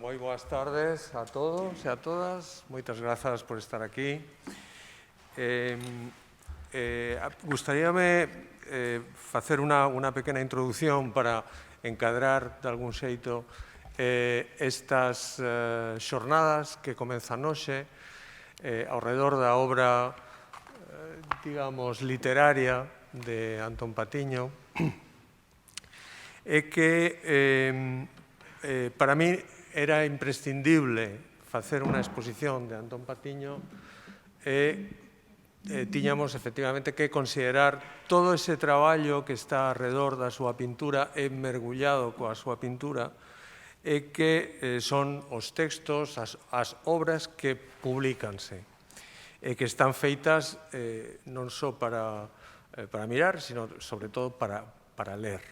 moi boas tardes a todos e a todas. Moitas grazas por estar aquí. Gustaríame facer unha pequena introdución para encadrar de algún xeito estas xornadas que comenzan hoxe ao redor da obra, digamos, literaria de Antón Patiño, e que para mí era imprescindible facer unha exposición de Antón Patiño e tiñamos efectivamente que considerar todo ese traballo que está alrededor da súa pintura e mergullado coa súa pintura e que son os textos, as obras que publicanse e que están feitas non só para mirar, sino sobre todo para ler.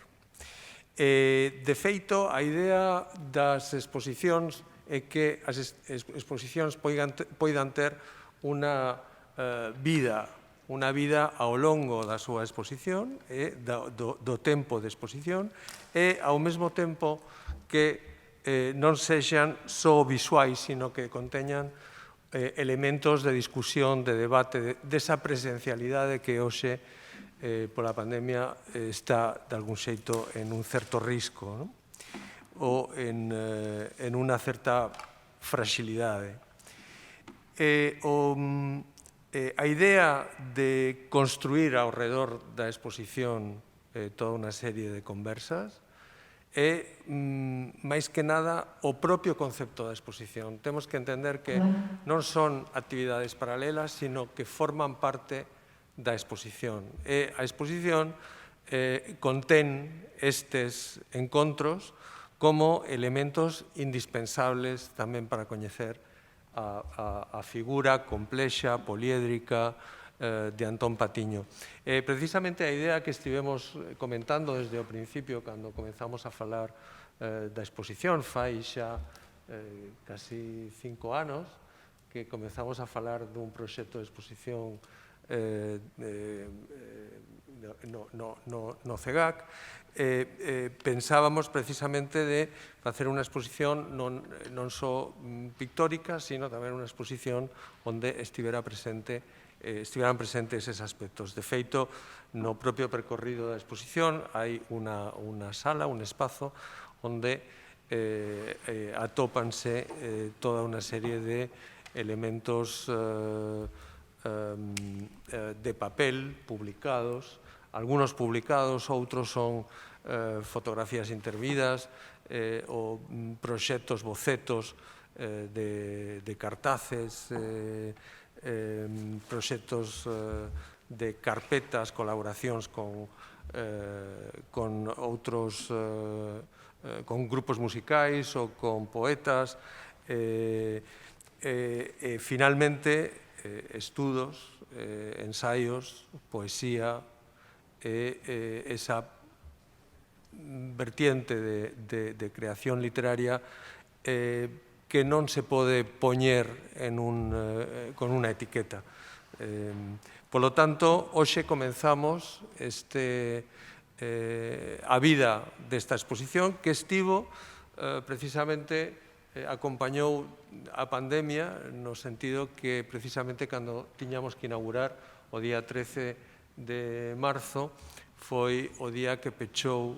De feito, a idea das exposicións é que as exposicións poidan ter unha vida ao longo da súa exposición, do tempo de exposición, e ao mesmo tempo que non sexan só visuais, sino que conteñan elementos de discusión, de debate, desa presencialidade que hoxe pola pandemia está, de algún xeito, en un certo risco, ou en unha certa fragilidade. A idea de construir ao redor da exposición toda unha serie de conversas é, máis que nada, o propio concepto da exposición. Temos que entender que non son actividades paralelas, sino que forman parte da exposición. E a exposición contén estes encontros como elementos indispensables tamén para coñecer a figura complexa, poliédrica de Antón Patiño. Precisamente a idea que estivemos comentando desde o principio, cando comenzamos a falar da exposición, fai xa casi 5 anos, que comenzamos a falar dun proxecto de exposición no CEGAC, pensábamos precisamente de facer unha exposición non só pictórica, sino tamén unha exposición onde estiveran presentes eses aspectos. De feito, no propio percorrido da exposición hai unha sala, un espazo, onde atópanse toda unha serie de elementos de papel publicados, algunos publicados, outros son fotografías intervidas ou proxectos, bocetos de cartaces, proxectos de carpetas, colaboracións con outros, con grupos musicais ou con poetas, e finalmente estudos, ensaios, poesía e esa vertiente de creación literaria que non se pode poñer con unha etiqueta. Polo tanto, hoxe comenzamos a vida desta exposición que estivo precisamente acompañou a pandemia no sentido que precisamente cando tiñamos que inaugurar o día 13 de marzo foi o día que pechou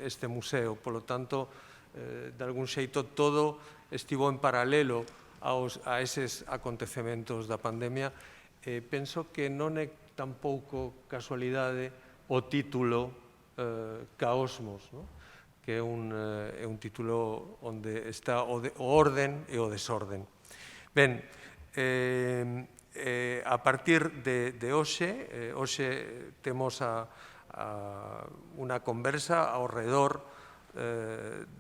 este museo. Polo tanto, de algún xeito, todo estivo en paralelo a eses acontecementos da pandemia. Penso que non é tampouco casualidade o título Caosmos, que é un título onde está o orden e o desorden. Ben, a partir de hoxe temos unha conversa ao redor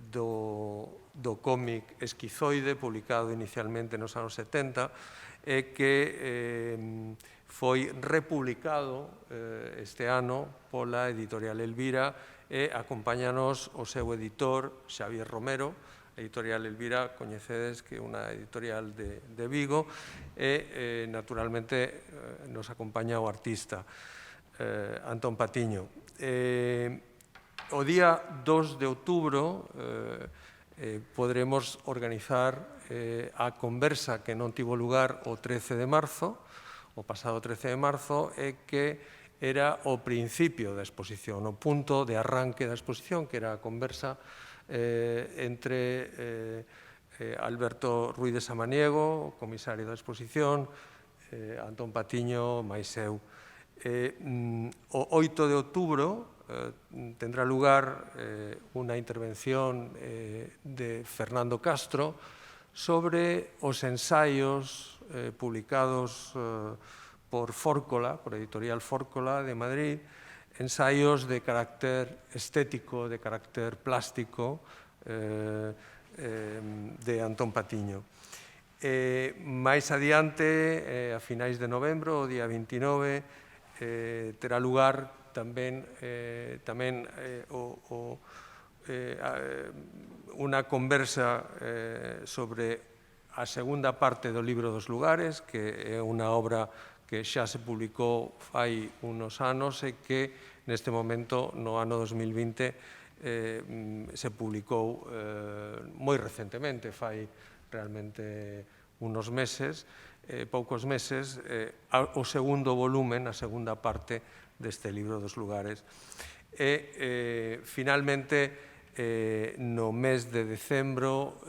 do cómic Esquizoide, publicado inicialmente nos anos 70, e que foi republicado este ano pola editorial Elvira, e acompáñanos o seu editor, Xavier Romero. A editorial Elvira, coñecedes que é unha editorial de Vigo, e naturalmente nos acompaña o artista Antón Patiño. O día 2 de outubro poderemos organizar a conversa que non tivo lugar o 13 de marzo, o pasado 13 de marzo, e que era o principio da exposición, o punto de arranque da exposición, que era a conversa entre Alberto Ruiz de Samaniego, o comisario da exposición, Antón Patiño, máis eu. O 8 de outubro tendrá lugar unha intervención de Fernando Castro sobre os ensaios publicados por Fórcola, por Editorial Fórcola de Madrid, ensaios de carácter estético, de carácter plástico, de Antón Patiño. Mais adiante, a finais de novembro, o día 29, terá lugar tamén unha conversa sobre a segunda parte do Libro dos Lugares, que é unha obra que xa se publicou fai unos anos e que neste momento, no ano 2020, se publicou moi recentemente, fai realmente unos meses, poucos meses, o segundo volumen, a segunda parte deste Libro dos Lugares. E, finalmente, no mes de decembro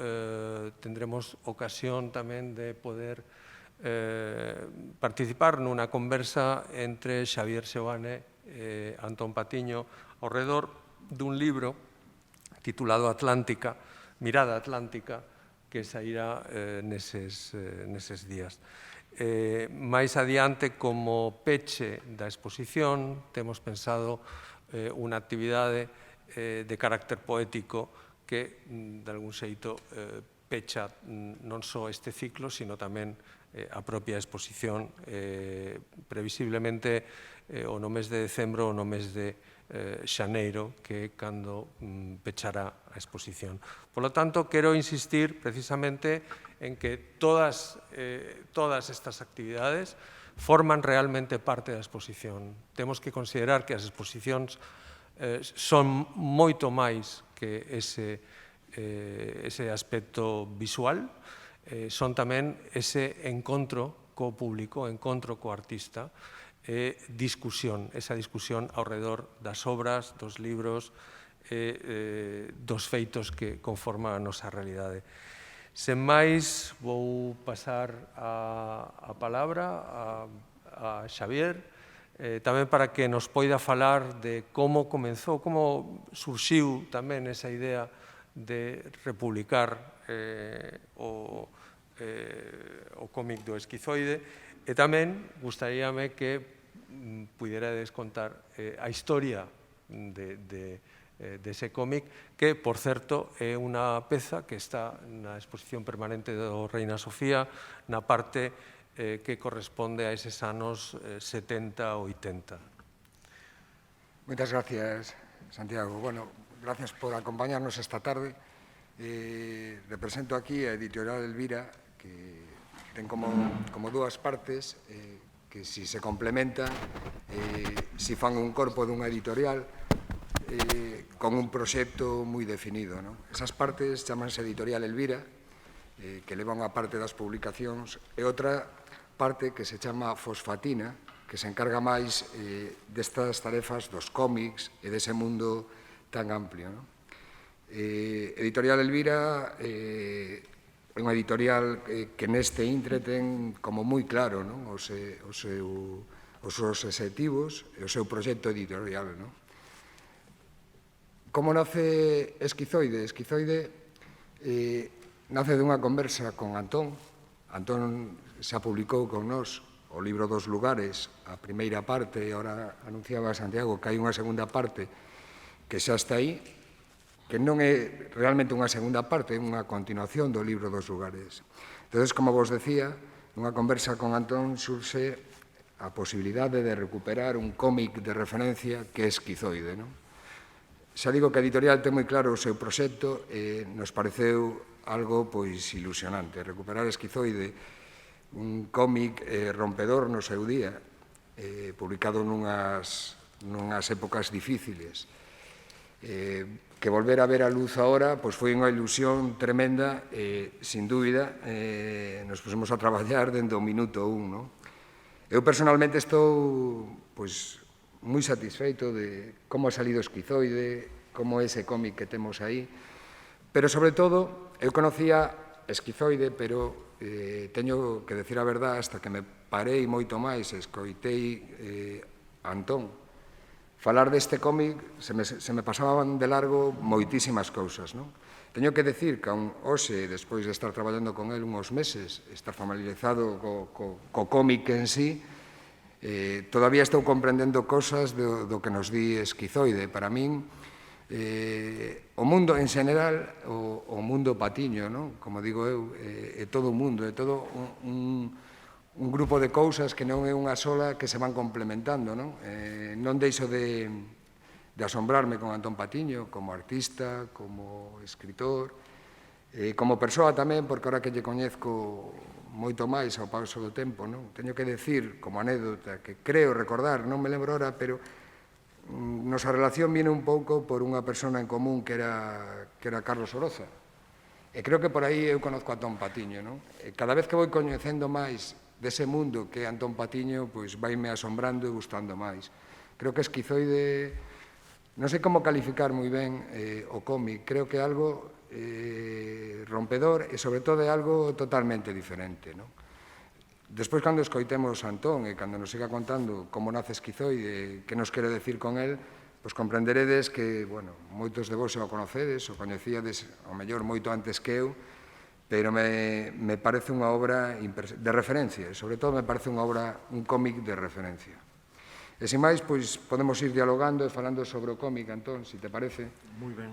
tendremos ocasión tamén de poder participar nunha conversa entre Xavier Seoane e Antón Patiño ao redor dun libro titulado Atlántica, Mirada Atlántica, que sairá neses días. Mais adiante, como peche da exposición, temos pensado unha actividade de carácter poético que, de algún xeito, pecha non só este ciclo, sino tamén a propia exposición, previsiblemente o no mes de decembro ou no mes de xaneiro, que é cando pechará a exposición. Por lo tanto, quero insistir precisamente en que todas estas actividades forman realmente parte da exposición. Temos que considerar que as exposicións son moito máis que ese aspecto visual, son tamén ese encontro co público, encontro co artista, e discusión, esa discusión ao redor das obras, dos libros, dos feitos que conforman a nosa realidade. Sen máis, vou pasar a palabra a Xavier, tamén para que nos poida falar de como comenzou, como surxiu tamén esa idea de republicar o cómic do Esquizoide, e tamén gustaríame que puderades contar a historia dese cómic, que, por certo, é unha peza que está na exposición permanente do Reina Sofía, na parte que corresponde a eses anos 70 ou 80. Moitas gracias, Santiago. Bueno, gracias por acompañarnos esta tarde. Represento aquí a Editorial Elvira, que ten como dúas partes que si se complementan, si fan un corpo dunha editorial con un proxecto moi definido. Esas partes chamanse Editorial Elvira, que leva unha parte das publicacións, e outra parte que se chama Fosfatina, que se encarga máis destas tarefas dos cómics e dese mundo tan amplio. Editorial Elvira é unha editorial que neste intre ten como moi claro os seus obxectivos e o seu proxecto editorial. Como nace Esquizoide? Esquizoide nace dunha conversa con Antón. Antón xa publicou con nós o Libro dos Lugares, a primeira parte, e agora anunciaba Santiago que hai unha segunda parte que xa está aí, que non é realmente unha segunda parte, é unha continuación do Libro dos Lugares. Entón, como vos decía, nunha conversa con Antón surxe a posibilidade de recuperar un cómic de referencia que é Esquizoide. Xa digo que a editorial ten moi claro o seu proxecto e nos pareceu algo ilusionante. Recuperar Esquizoide, un cómic rompedor no seu día, publicado nunhas épocas difíciles. Que volver a ver a luz agora pois foi unha ilusión tremenda sin dúbida nos pusemos a traballar dende o minuto 1, non? Eu personalmente estou pois moi satisfeito de como ha salido Esquizoide, como é ese cómic que temos aí, pero sobre todo eu conocía Esquizoide, pero teño que decir a verdade hasta que me parei moito máis e escoitei a Antón falar deste cómic, se me pasaban de largo moitísimas cousas, non? Teño que decir que hoxe, despois de estar traballando con el uns meses, estar familiarizado co cómic en sí, todavía estou comprendendo cosas do que nos di Esquizoide. Para min, o mundo en general, o mundo patiño, non? Como digo eu, é todo un mundo, é todo un grupo de cousas que non é unha sola que se van complementando, non? Non deixo de asombrarme con Antón Patiño como artista, como escritor, como persoa tamén, porque ahora que lle coñezco moito máis ao paso do tempo, non? Teño que decir, como anécdota, que creo recordar, non me lembro ahora, pero nosa relación viene un pouco por unha persona en común que era Carlos Oroza. E creo que por aí eu conozco a Antón Patiño, non? E cada vez que vou coñecendo máis dese mundo que é Antón Patiño, pois vaime asombrando e gustando máis. Creo que Esquizoide, non sei como calificar moi ben o cómic, creo que é algo rompedor e sobre todo é algo totalmente diferente, non? Despois, cando escoitemos a Antón e cando nos siga contando como nace Esquizoide, que nos quere decir con el, pois comprenderedes que, bueno, moitos de vos xa o conocedes, o coñecíades, ao mellor, moito antes que eu, pero me parece unha obra de referencia, e sobre todo me parece unha obra, un cómic de referencia. E sin máis, pois podemos ir dialogando e falando sobre o cómic, Antón, se te parece. Moi ben.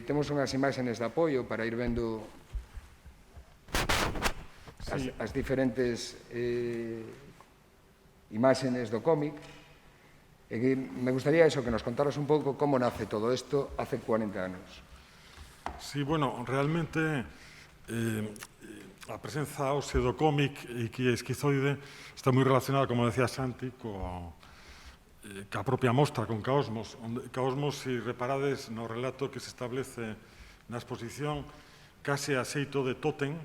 Temos unhas imaxes de apoio para ir vendo as diferentes imaxes do cómic. Me gustaría eso, que nos contaras un pouco como nace todo isto hace 40 anos. Sí, bueno, realmente a presenza hoxe do cómic e que é Esquizoide está moi relacionada, como decía Santi, ca propia mostra, con Caosmos. Caosmos, se reparades no relato que se establece na exposición, case a xeito de tótem,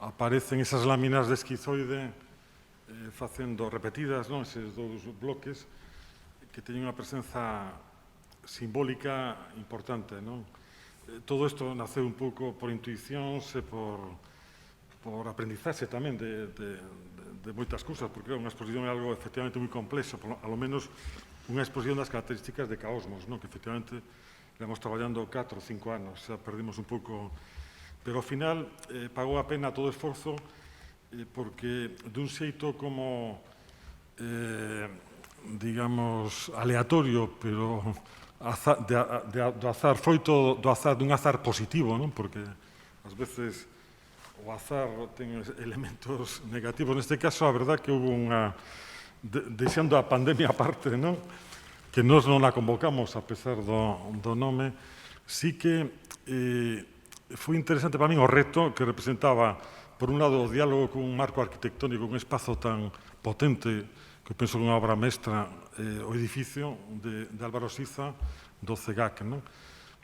aparecen esas láminas de Esquizoide facendo repetidas, non, eses dous bloques que teñen unha presenza simbólica importante, non? Todo isto naceu un pouco por intuicións e por aprendizaxe tamén de moitas cousas, porque unha exposición é algo efectivamente moi complexo, alo menos unha exposición das características de Caosmos, que efectivamente levamos traballando 4 ou 5 anos, xa perdimos un pouco, pero ao final pagou a pena todo o esforzo porque dun xeito como digamos aleatorio, pero do azar, foito do azar, dun azar positivo, non? Porque ás veces o azar ten elementos negativos. Neste caso, a verdad que houve unha, deixando a pandemia aparte, non? Que nós non a convocamos, a pesar do nome, sí que foi interesante para min o reto que representaba, por un lado, o diálogo con un marco arquitectónico, un espazo tan potente, que penso que unha obra mestra, o edificio de Álvaro Siza, do CEGAC, non?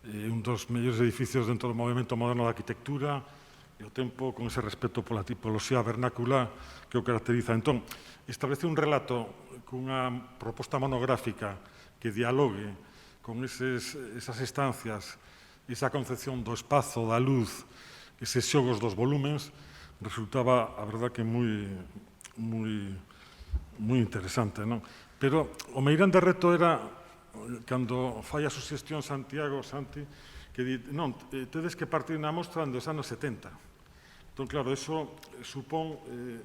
Un dos mellores edificios dentro do movimento moderno da arquitectura, e o tempo con ese respeto pola tipoloxía vernácula que o caracteriza. Entón, establecer un relato cunha proposta monográfica que dialogue con esas estancias, esa concepción do espazo, da luz, eses xogos dos volúmenes, resultaba, a verdad, que moi interesante, non? Pero o meirande reto era, cando fai a suxestión Santi, que di, non, tedes que partir na mostra dos anos 70. Entón, claro, eso supón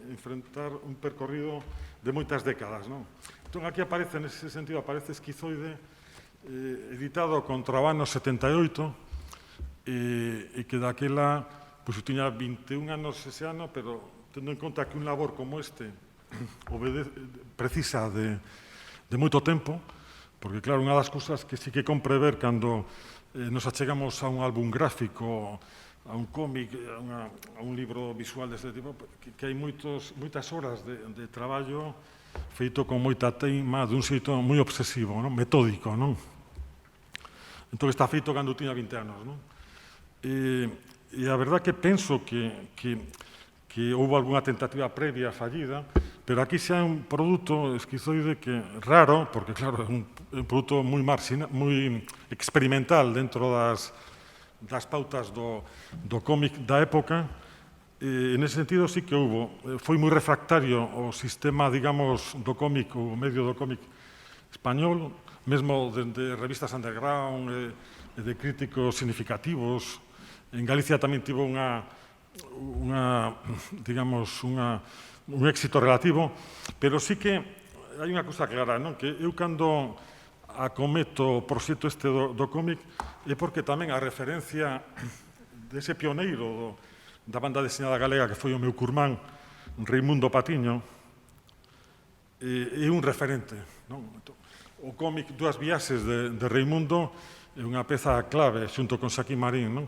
enfrentar un percorrido de moitas décadas, non? Entón, aquí aparece, nese sentido, aparece Esquizoide, editado contra o ano 78, e que daquela, pois, eu tiña 21 anos ese ano, pero tendo en conta que un labor como este precisa de moito tempo, porque, claro, unha das cousas que sí que compre ver cando nos achegamos a un álbum gráfico, a un cómic, a un libro visual deste tipo, que hai moitas horas de traballo feito con moita teima, dun xeito moi obsesivo, non? Metódico, non? Entón, está feito cando tiña 20 anos, non? E a verdad que penso que houve algunha tentativa previa fallida, pero aquí xa é un produto esquizoide que raro, porque claro, é un produto moi experimental dentro das pautas do cómic da época. En ese sentido sí que houve. Foi moi refractario o sistema, digamos, do cómic, o medio do cómic español, mesmo de revistas underground, de críticos significativos. En Galicia tamén tivo un éxito relativo, pero sí que hai unha cousa clara, non? Que eu cando acometo o proxecto este do cómic é porque tamén a referencia dese pioneiro da banda deseñada galega que foi o meu curmán, Reimundo Patiño, é un referente, non? O cómic Dúas viaxes de Reimundo é unha peza clave xunto con Xaquín Marín, non?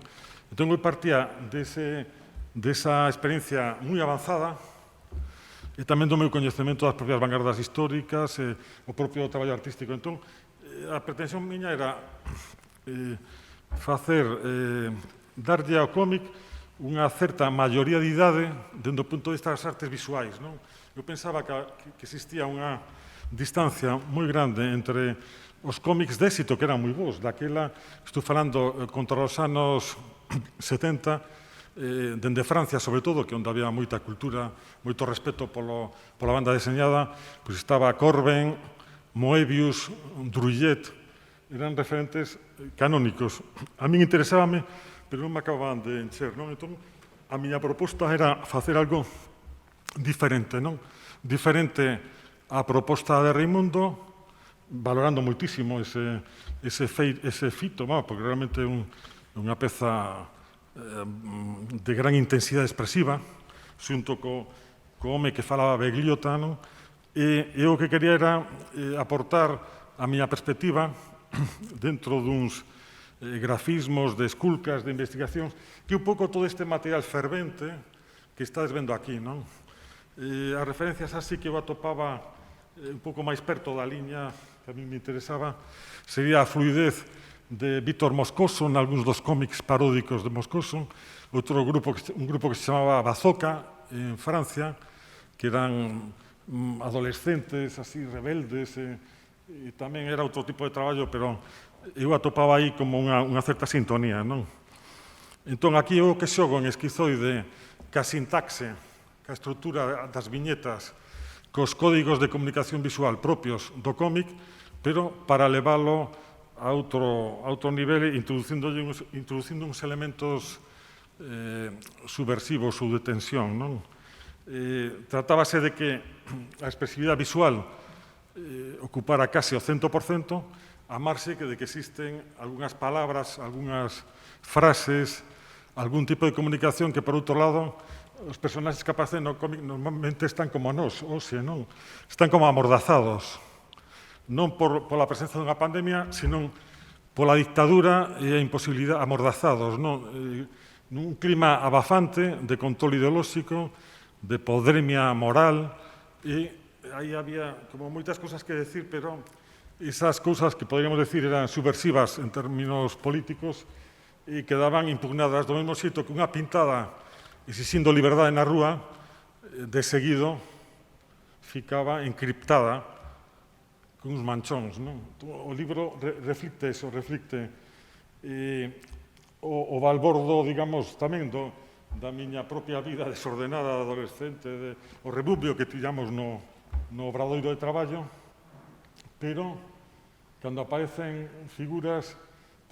Entón, eu partía desa experiencia moi avanzada e tamén do meu coñecemento das propias vanguardas históricas e o propio traballo artístico. Entón, a pretensión miña era darlle ao cómic unha certa maioría de idade dentro do punto de vista das artes visuais, non? Eu pensaba que existía unha distancia moi grande entre os cómics de éxito, que eran moi bons, daquela, estou falando contra os anos 70, dende Francia, sobre todo, que onde había moita cultura, moito respeto pola banda deseñada, pois estaba Corben, Moebius, Druillet, eran referentes canónicos. A min interesábame, pero non me acababan de encher, non? Entón, a miña proposta era facer algo diferente, non? Diferente á proposta de Reimundo, valorando moitísimo ese fito, porque realmente é unha peza de gran intensidade expresiva, xunto co home que falaba Begliota, non? E o que quería era aportar a miña perspectiva dentro duns grafismos, de esculcas, de investigacións, que un pouco todo este material fervente que estades vendo aquí, non? As referencias así que eu atopaba un pouco máis perto da liña que a mí me interesaba sería a fluidez de Víctor Moscoso en algúns dos cómics paródicos de Moscoso, un grupo que se chamaba Bazooka en Francia, que eran adolescentes así rebeldes, e tamén era outro tipo de traballo, pero eu atopaba aí como unha certa sintonía, non? Entón, aquí eu que xogo en esquizoide ca sintaxe, ca estrutura das viñetas, cos códigos de comunicación visual propios do cómic, pero para leválo a outro nivel, introducindo uns elementos subversivos ou de tensión, non? Tratábase de que a expresividade visual ocupara case o 100%, a marxe de que existen algunhas palabras, algunhas frases, algún tipo de comunicación que, por outro lado, os personaxes que aparecen no cómic normalmente están como nós, non? Están como amordazados, non pola presencia dunha pandemia, sino pola dictadura e a imposibilidade, amordazados, non? Nun clima abafante de control ideolóxico, de podremia moral, e aí había como moitas cousas que decir, pero esas cousas que poderíamos decir eran subversivas en términos políticos e quedaban impugnadas do mesmo xeito que unha pintada exixindo liberdade na rúa, de seguido ficaba encriptada con uns manchóns, non? O libro reflicte eso, reflicte o balbordo, digamos, tamén da miña propia vida desordenada de adolescente, o rebubio que tivamos no obradoiro de traballo, pero cando aparecen figuras,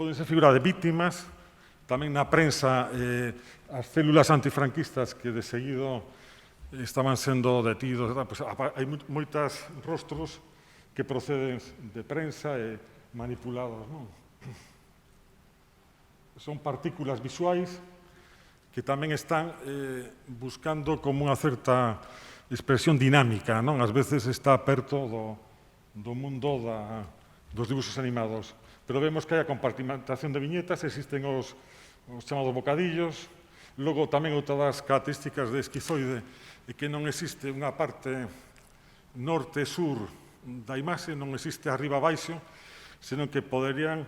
poden ser figuras de víctimas, tamén na prensa as células antifranquistas que de seguido estaban sendo detidos, pues, hai moitas rostros que proceden de prensa e manipulados, non? Son partículas visuais que tamén están buscando como unha certa expresión dinámica, non? Ás veces está perto do mundo dos dibuxos animados. Pero vemos que hai a compartimentación de viñetas, existen os chamados bocadillos, logo tamén outra das características de esquizoide é que non existe unha parte norte-sur da imaxe, non existe arriba-baixo, senón que poderían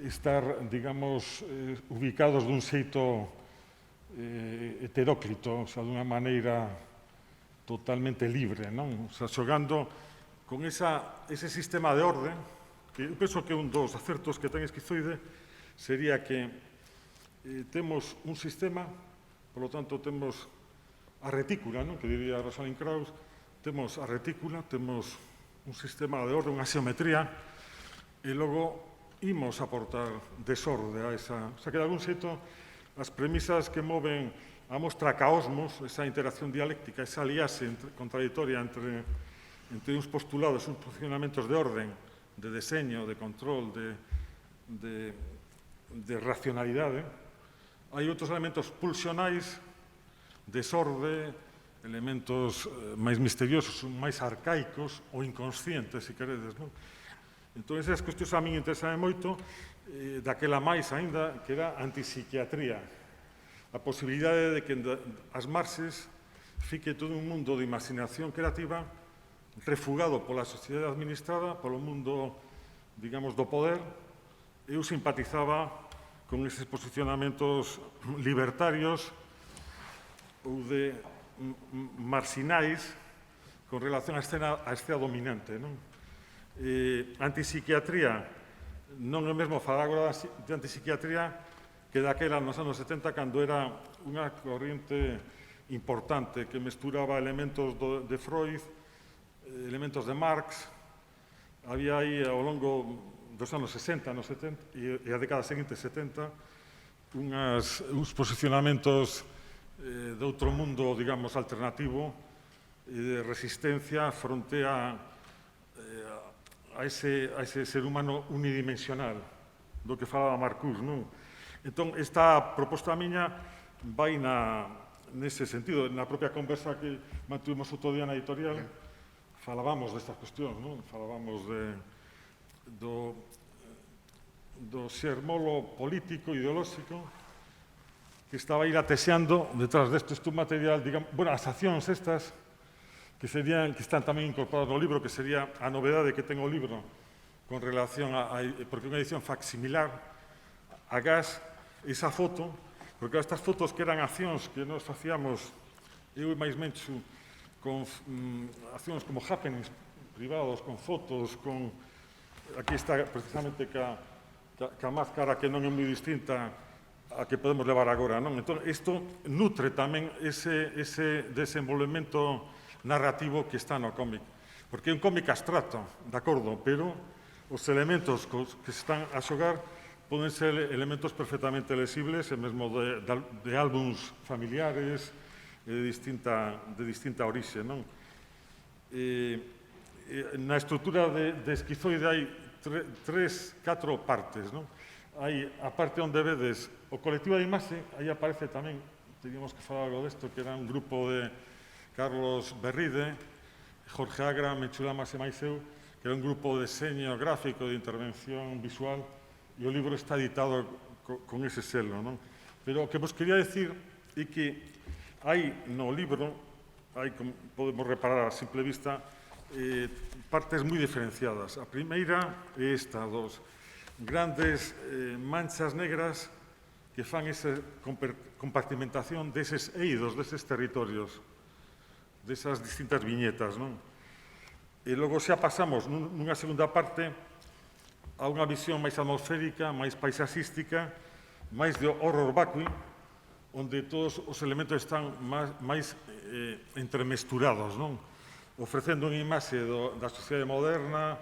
estar, digamos, ubicados dun xeito heteróclito, o sea, dunha maneira totalmente libre, non? O sea, xogando con ese sistema de orde, que eu penso que un dos acertos que ten esquizoide sería que temos un sistema, por lo tanto, temos a retícula, non? Que diría Rosalind Krauss, temos a retícula, temos un sistema de orde, unha xeometría, e logo imos aportar desorde a esa... O sea, que de algún xeito, as premisas que moven a mostra caosmos, esa interacción dialéctica, esa aliase contradictoria entre uns postulados, uns funcionamentos de orden, de deseño, de control, de racionalidade, hai outros elementos pulsionais, desorde, elementos máis misteriosos, máis arcaicos ou inconscientes, se queredes, non? Entón, esas cuestións a min interesaban moito, daquela máis aínda, que era antipsiquiatría. A posibilidade de que as marxes fique todo un mundo de imaginación creativa refugado pola sociedade administrada, polo mundo, digamos, do poder. Eu simpatizaba con eses posicionamentos libertarios ou de marxinais con relación á escena dominante, non? Antipsiquiatría, non é mesmo falar agora de antipsiquiatría que daquela nos anos 70, cando era unha corrente importante que mesturaba elementos de Freud, elementos de Marx. Había aí ao longo dos anos 60, anos 70 e a década seguinte, 70, uns posicionamentos de outro mundo, digamos, alternativo, de resistencia fronte a ese ser humano unidimensional, do que falaba Marcuse, non? Entón, esta proposta miña vai nese sentido. Na propia conversa que mantuvimos outro día na editorial, falábamos destas cuestións, non? Falábamos do xermolo político, ideolóxico, que estaba aí latexeando detrás deste material, digamos, bueno, as accións estas, que están tamén incorporadas no libro, que sería a novedade que ten o libro con relación porque unha edición facsimilar, agás esa foto, porque estas fotos que eran accións que nos facíamos, eu e máis Menchu, con accións como happenings privados, con fotos, con... Aquí está precisamente ca máscara que non é moi distinta a que podemos levar agora, non? Entón, isto nutre tamén ese desenvolvemento narrativo que está no cómic. Porque é un cómic abstracto, de acordo, pero os elementos que se están a xogar poden ser elementos perfectamente lesibles, e mesmo de álbums familiares de distinta orixe, non? Na estrutura de esquizoide hai 4 partes, non? Hai a parte onde vedes o colectivo de imaxe, aí aparece tamén, teníamos que falar algo desto, que era un grupo de Carlos Berride, Jorge Agra, Menchu Lamas e máis eu, que era un grupo de diseño gráfico, de intervención visual, e o libro está editado con ese selo, non? Pero o que vos quería decir é que hai no libro, como podemos reparar a simple vista, partes moi diferenciadas. A primeira é esta, dos grandes manchas negras que fan esa compartimentación deses eidos, deses territorios, desas distintas viñetas, non? E logo xa pasamos nunha segunda parte a unha visión máis atmosférica, máis paisaxística, máis de horror vacui, onde todos os elementos están máis entremesturados, non? Ofrecendo unha imaxe da sociedade moderna,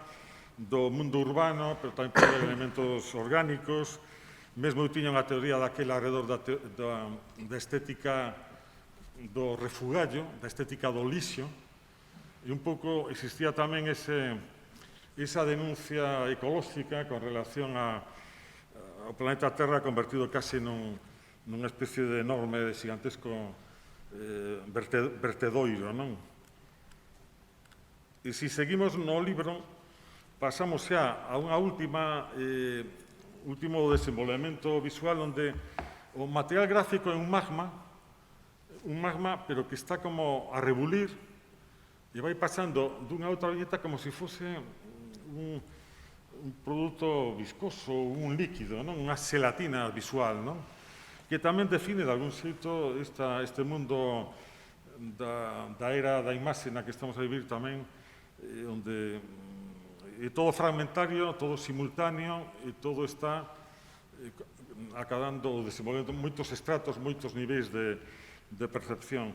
do mundo urbano, pero tamén pode haber elementos orgánicos. Mesmo eu tiña unha teoría daquela alrededor da estética do refugallo, da estética do lixo, e un pouco existía tamén esa denuncia ecolóxica con relación ao planeta Terra convertido case nunha especie de enorme, de gigantesco vertedoiro, non? E se seguimos no libro, pasamos xa a unha último desenvolvemento visual onde o material gráfico é un magma, pero que está como a rebulir e vai pasando dunha outra viñeta como se fose un produto viscoso, un líquido, non? Unha xelatina visual, non? Que tamén define, de algún xeito, este mundo da era da imaxe na que estamos a vivir tamén, onde é todo fragmentario, todo simultáneo e todo está acabando ou desenvolvendo moitos estratos, moitos niveis de percepción.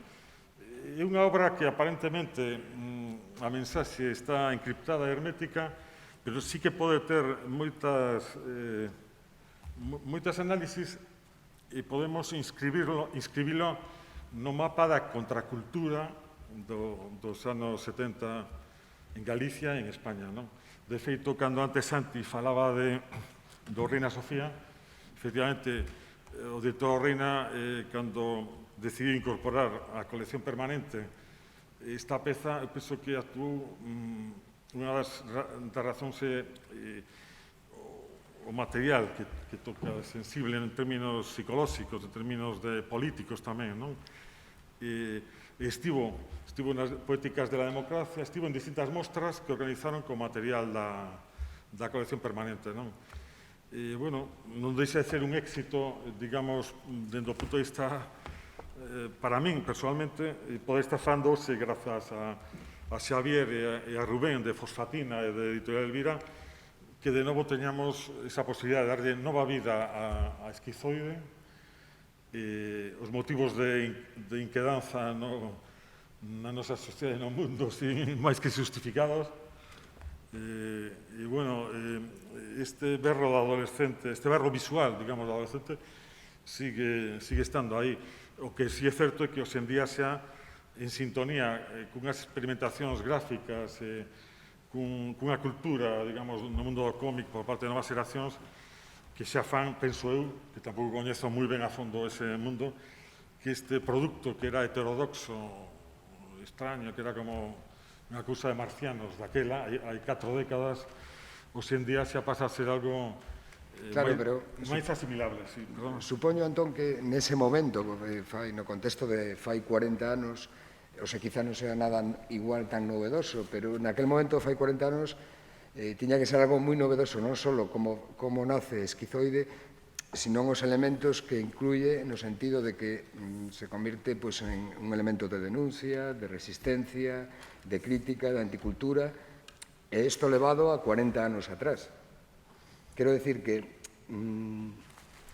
É unha obra que aparentemente a mensaxe está encriptada e hermética, pero sí que pode ter moitas análisis e podemos inscribilo no mapa da contracultura dos anos 70 en Galicia e en España. Non? De feito, cando antes Santi falaba do Reina Sofía, efectivamente, o director Reina, cando decidiu incorporar á colección permanente esta peza, eu penso que actuou unha das razóns o material que toca sensible en términos psicolóxicos, en términos políticos tamén, non? Estivo nas Poéticas de la Democracia, estivo en distintas mostras que organizaron co material da colección permanente, non? Bueno, non deixa de ser un éxito, digamos, dentro do punto de vista, para min, personalmente, poder estar falando hoxe, grazas a Xavier e a Rubén de Fosfatina e de Editorial Elvira, que de novo teñamos esa posibilidade de darlle nova vida a Esquizoide, os motivos de inquedanza na nosa sociedade e no mundo, sin máis que justificados. E, bueno, este berro do adolescente, este berro visual, digamos, do adolescente, sigue estando aí. O que sí é certo é que hoxe en día xa en sintonía cunhas experimentacións gráficas, cunha cultura, digamos, no mundo do cómic por parte de novas xeracións, que xa fan, penso eu, que tampouco coñezo moi ben a fondo ese mundo, que este produto que era heterodoxo, extraño, que era como unha cousa de marcianos daquela, hai 4 décadas, hoxe en día xa pasa a ser algo máis asimilable. Sí, supoño, Antón, que nese momento, no contexto de fai 40 anos, o sea, quizá non sea nada igual tan novedoso, pero naquel momento, fai 40 anos, tiña que ser algo moi novedoso, non só como nace Esquizoide, sino os elementos que incluye no sentido de que se convirte en un elemento de denuncia, de resistencia, de crítica, de anticultura, e isto levado a 40 anos atrás. Quero decir que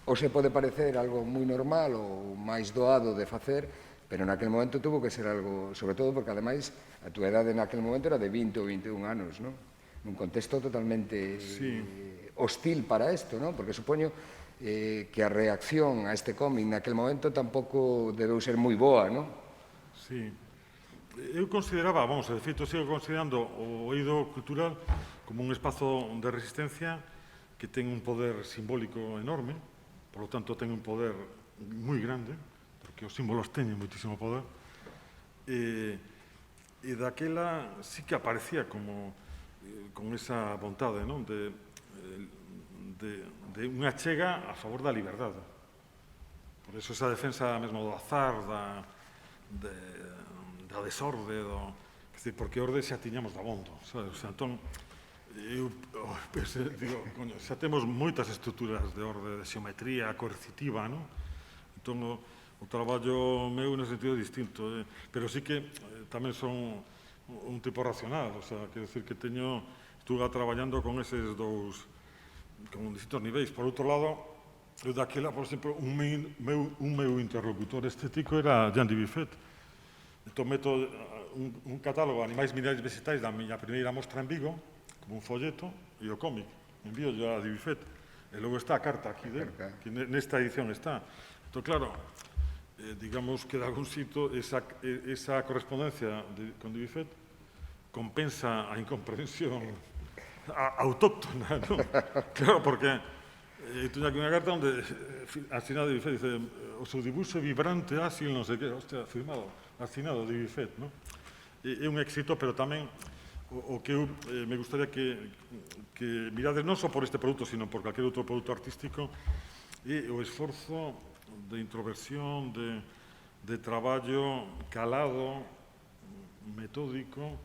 hoxe pode parecer algo moi normal ou máis doado de facer, pero naquel momento tuvo que ser algo, sobre todo porque, ademais, a túa edade naquel momento era de 20 ou 21 anos, non? Nun contexto totalmente hostil para isto, non? Porque supoño que a reacción a este cómic naquel momento tampouco debeu ser moi boa, non? Sí. Eu consideraba, de feito, sigo considerando o eido cultural como un espazo de resistencia que ten un poder simbólico enorme, por lo tanto ten un poder moi grande, porque os símbolos teñen moitísimo poder, e daquela sí que aparecía como con esa vontade, non? De unha chega a favor da liberdade. Por eso esa defensa mesmo do azar, da desorde, porque orde xa tiñamos dabondo, sabes? O sea, entón, eu digo, xa temos moitas estruturas de orde, de xeometría coercitiva, non? Entón, o traballo meu nese sentido é distinto, pero sí que tamén son un tipo racional, o sea, quero decir que estuve traballando con eses dous, con distintos niveis. Por outro lado, eu daquela, por exemplo, un meu interlocutor estético era Jean Dubuffet. Entón, meto un catálogo de animais minerais vegetais da miña primeira mostra en Vigo, como un folleto, e o cómic. Envío yo a Dubuffet. E logo está a carta aquí, que nesta edición está. Entón, claro, digamos que de algún sitio esa correspondencia con Dubuffet compensa a incomprensión autóctona, non? Claro, porque teño aquí unha carta onde asinado Dubuffet dice o seu dibuixo vibrante, ágil, non sei que, hostia, firmado, asinado Dubuffet, non? É un éxito, pero tamén o que eu me gustaría que mirades non só por este produto, sino por calquer outro produto artístico, é o esforzo de introversión, de traballo calado, metódico,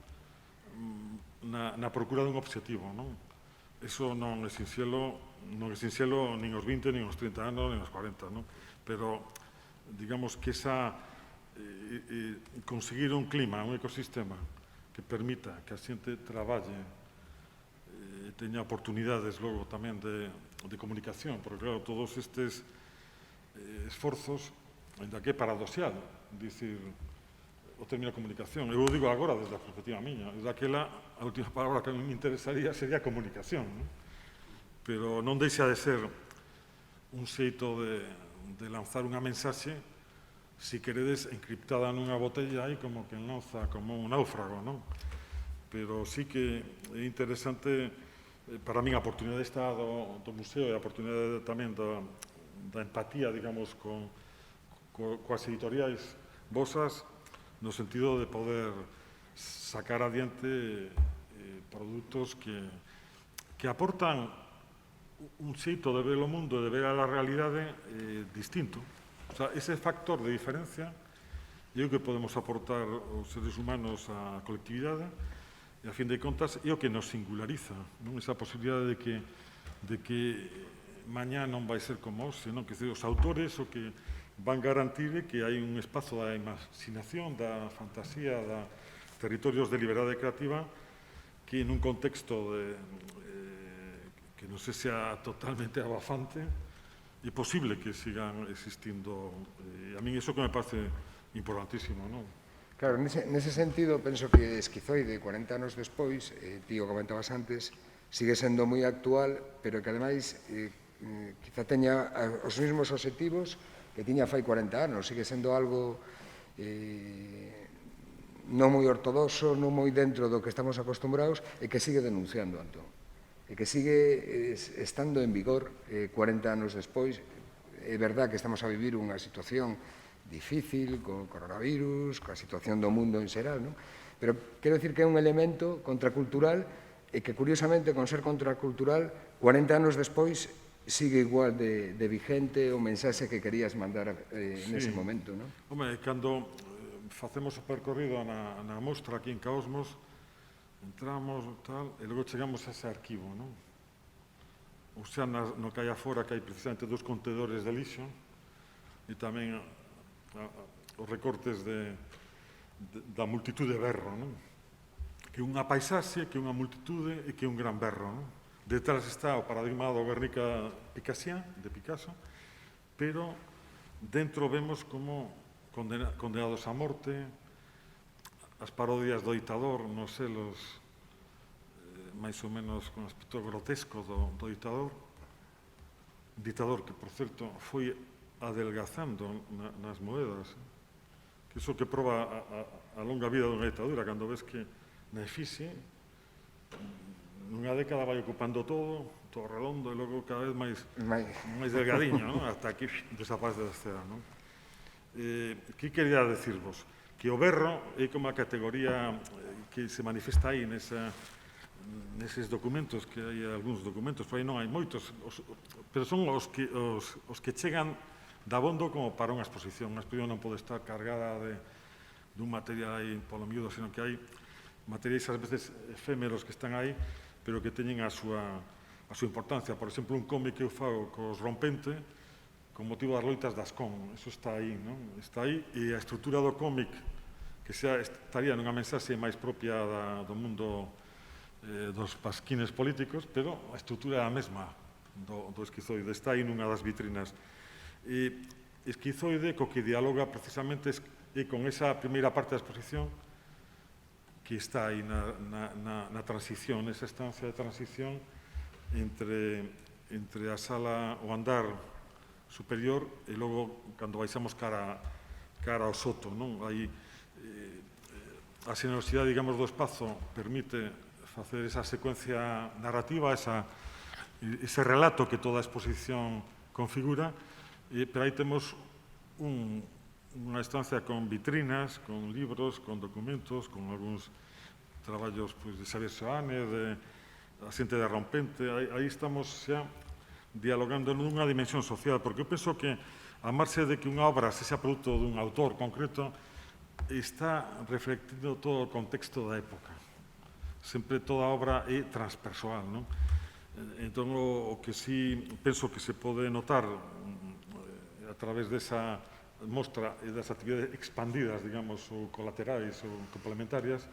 na procura dun obxectivo, non? eso non é sinxelo nin os 20, nin os 30 anos, nin os 40, non? Pero, digamos que conseguir un clima, un ecosistema que permita que a xente traballe e teña oportunidades logo tamén de comunicación, porque claro, todos estes esforzos, ainda que é paradoxal, dicir, o término comunicación. Eu digo agora desde a perspectiva miña, desde aquela, a última palabra que me interesaría sería comunicación, non? Pero non deixa de ser un xeito de lanzar unha mensaxe, si queredes, encriptada nunha botella aí como que lanza como un náufrago, non? Pero sí que é interesante, para min a oportunidade está do museo e a oportunidade tamén da empatía, digamos, coas editoriais vosas, no sentido de poder sacar adiante produtos que aportan un xeito de ver o mundo, de ver a realidade distinto. O sea, ese factor de diferencia é o que podemos aportar os seres humanos á colectividade e, a fin de contas, é o que nos singulariza, non? Esa posibilidade de que mañá non vai ser como hoxe, non? Que os autores o que van garantir que hai un espazo da imaginación, da fantasía, da territorios de liberdade creativa que nun contexto que non se sea totalmente abafante é posible que sigan existindo. A mí iso que me parece importantísimo, non? Claro, nese sentido, penso que Esquizoide, 40 anos despois, ti o comentabas antes, sigue sendo moi actual, pero que ademais quizá teña os mesmos obxectivos que tiña fai 40 anos, sigue sendo algo non moi ortodoxo, non moi dentro do que estamos acostumbrados e que sigue denunciando, Antón. E que sigue estando en vigor 40 anos despois. É verdad que estamos a vivir unha situación difícil, co coronavirus, coa situación do mundo en xeral, non? Pero quero dicir que é un elemento contracultural e que, curiosamente, con ser contracultural, 40 anos despois, sigue igual de vigente o mensaxe que querías mandar nese momento, non? Home, cando facemos o percorrido na mostra aquí en Caosmos, entramos tal, e logo chegamos a ese arquivo, non? O sea, no que hai afora, que hai precisamente 2 contedores de lixo, e tamén os recortes da multitude de berro, non? Que unha paisaxe, que unha multitude e que un gran berro, non? Detrás está o paradigma do Guernica Picassian, de Picasso, pero dentro vemos como condenados a morte, as parodias do ditador nos selos máis ou menos con aspecto grotesco do ditador, que, por certo, foi adelgazando nas moedas, que iso que proba a longa vida dunha ditadura, cando ves que na efixe nunha década vai ocupando todo redondo e logo cada vez máis delgadiño, non? Hasta que desaparece da escena, non? Que quería decirvos? Que o berro é como a categoría que se manifesta aí neses documentos, que hai algúns documentos, por aí non hai moitos, pero son os que chegan dabondo como para unha exposición. Unha exposición non pode estar cargada dun material aí polo miúdo, sino que hai materiais ás veces efémeros que están aí, pero que teñen a súa importancia. Por exemplo, un cómic que eu fago cos Rompente, con motivo das loitas das Con, eso está aí, non? Está aí, e a estrutura do cómic, que estaría nunha mensaxe máis propia do mundo dos pasquines políticos, pero a estrutura é a mesma do Esquizoide, está aí nunha das vitrinas. E Esquizoide, co que dialoga precisamente é con esa primeira parte da exposición, que está aí na transición, nesa estancia de transición entre a sala, o andar superior, e logo, cando baixamos cara ao soto, non? Aí a xenerosidade, digamos, do espazo permite facer esa secuencia narrativa, ese relato que toda a exposición configura, pero aí temos unha estancia con vitrinas, con libros, con documentos, con algúns traballos de Xavier Seoane, de a xente de Rompente. Aí estamos xa dialogando nunha dimensión social, porque eu penso que, a marxe de que unha obra sexa produto dun autor concreto, está reflectindo todo o contexto da época. Sempre toda obra é transpersoal, non? Entón, o que sí penso que se pode notar a través desa mostra e das actividades expandidas, digamos, ou colaterais ou complementarias,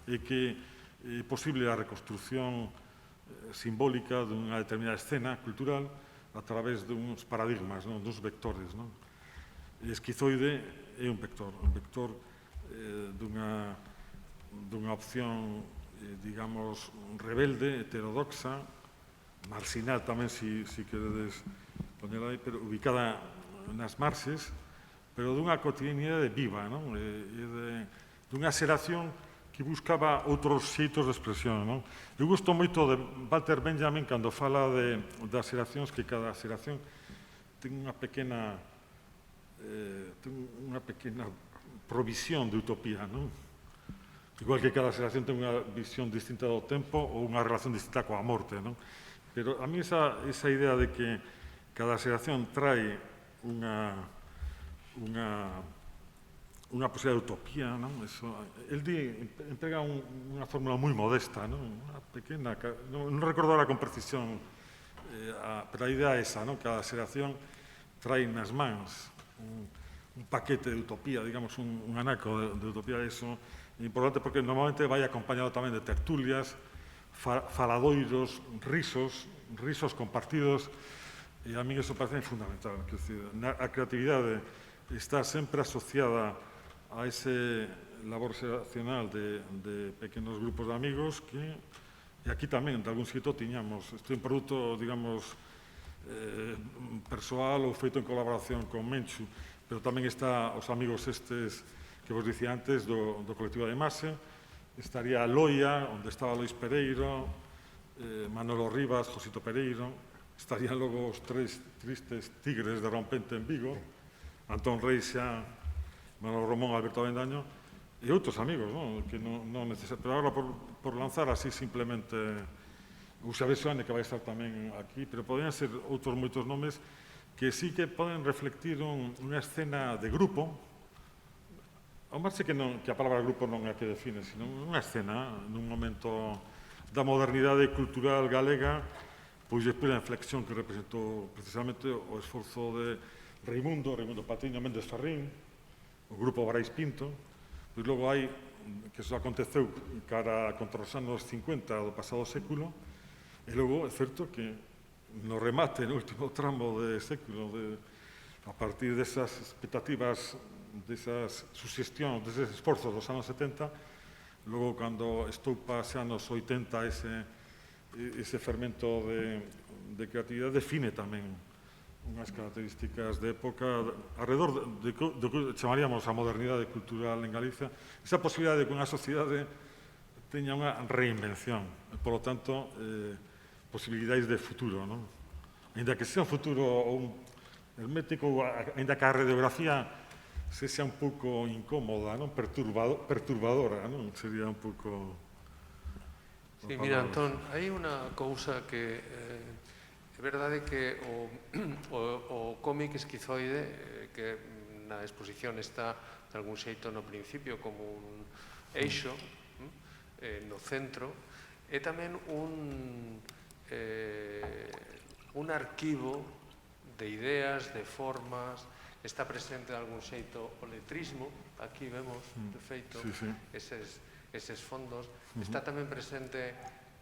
é que é posible a reconstrucción simbólica dunha determinada escena cultural a través duns paradigmas, non? Duns vectores. Non? Esquizoide é un vector dunha opción, digamos, rebelde, heterodoxa, marxinal tamén, si queredes poñer aí, pero ubicada nas marxes, pero dunha cotidianidade viva, non? Dunha xeración que buscaba outros xeitos de expresión. Non? Eu gosto moito de Walter Benjamin cando fala das xeracións, que cada xeración ten unha pequena provisión de utopía. Non? Igual que cada xeración ten unha visión distinta do tempo ou unha relación distinta coa morte. Non? Pero a mí esa idea de que cada xeración trae unha posibilidad de utopía, non? El emprega unha fórmula moi modesta, non? Unha pequena, non recordo ahora con precisión, pero a idea é esa, non? Cada xeración trae nas mans un paquete de utopía, digamos, un anaco de utopía. Eso é importante porque normalmente vai acompañado tamén de tertulias, faladoiros, risos compartidos, e a mí eso parece fundamental. A creatividade está sempre asociada a ese labor xeracional de pequenos grupos de amigos que, e aquí tamén, de algún xeito, tiñamos. Este é un produto, digamos, persoal ou feito en colaboración con Menchu, pero tamén está os amigos estes que vos dicía antes do colectivo de Mase, estaría Loia, onde estaba Lois Pereiro, Manolo Rivas, Josito Pereiro, estarían logo os tres tristes tigres de Rompente en Vigo, Antón Reixa, Manolo Romón, Alberto Avendaño, e outros amigos, non? Que non necesariamente. Pero agora, por lanzar así simplemente, o Xavier Soane, que vai estar tamén aquí, pero podrían ser outros moitos nomes que sí que poden reflectir unha escena de grupo, ao marxe que a palabra grupo non é a que define, sino unha escena nun momento da modernidade cultural galega, pois despois da inflexión que representou precisamente o esforzo de Raimundo Patiño Méndez Ferrín, o grupo Brais Pinto, pois logo hai, que eso aconteceu contra os anos 50 do pasado século, e logo é certo que no remate, no último tramo de século, a partir desas expectativas, desas suxestións, deses esforzos dos anos 70, logo cando estoupa xa nos 80 ese fermento de creatividade, define tamén unhas características de época alrededor do que chamaríamos a modernidade cultural en Galicia, esa posibilidade de que unha sociedade teña unha reinvención, e, polo tanto, posibilidades de futuro, non? Ainda que sea un futuro hermético, ainda que a radiografía sexa un pouco incómoda, non? Perturbadora, non? Sería un pouco... Sí, mira, Antón, hai unha cousa que é verdade que o cómic esquizoide, que na exposición está de algún xeito no principio como un eixo no centro, é tamén un arquivo de ideas, de formas. Está presente de algún xeito o letrismo, aquí vemos, de feito, eses fondos. Está tamén presente,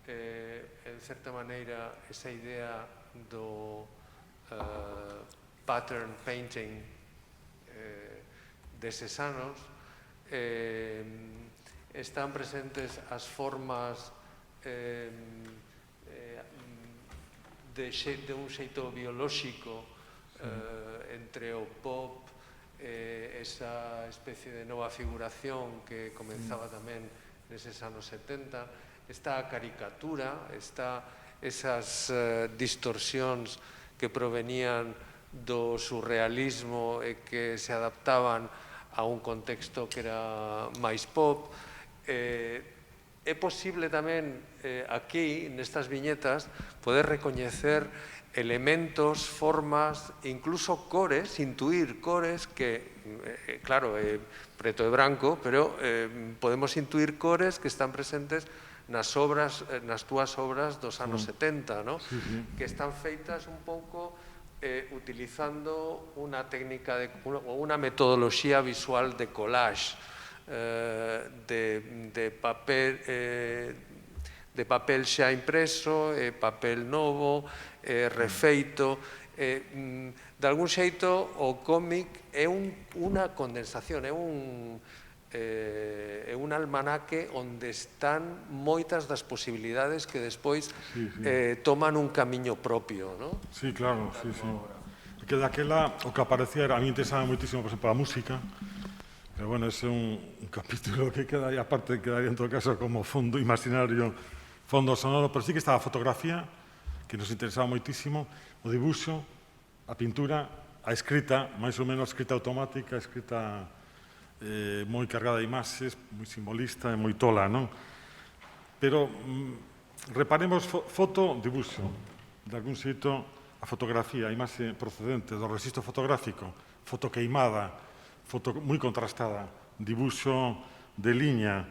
en certa maneira, esa idea do pattern painting deses anos. Están presentes as formas de un xeito biolóxico entre o pop, esa especie de nova figuración que comenzaba tamén neses anos 70, está a caricatura, está esas distorsións que provenían do surrealismo e que se adaptaban a un contexto que era máis pop. É posible tamén aquí, nestas viñetas, poder recoñecer elementos, formas, incluso cores, intuir cores que, claro, preto e branco, pero podemos intuir cores que están presentes nas túas obras dos anos 70, no? Que están feitas un pouco utilizando unha técnica ou unha metodoloxía visual de collage, de papel xa impreso, papel novo, refeito. De algún xeito, o cómic é unha condensación, é un almanaque onde están moitas das posibilidades que despois toman un camiño propio, non? Sí, claro, sí. Que daquela o que aparecía era, a mí interesaba moitísimo, por exemplo, a música, pero bueno, ese é un capítulo que queda aí, aparte quedaría en todo caso como fondo imaginario, fondo sonoro, pero sí que estaba a fotografía, que nos interesaba moitísimo, o dibuixo, a pintura, a escrita, máis ou menos escrita automática, escrita moi cargada de imaxes, moi simbolista e moi tola, non? Pero reparemos foto, dibuixo, de algún xeito a fotografía, a imaxe procedente do rexistro fotográfico, foto queimada, foto moi contrastada, dibuixo de liña,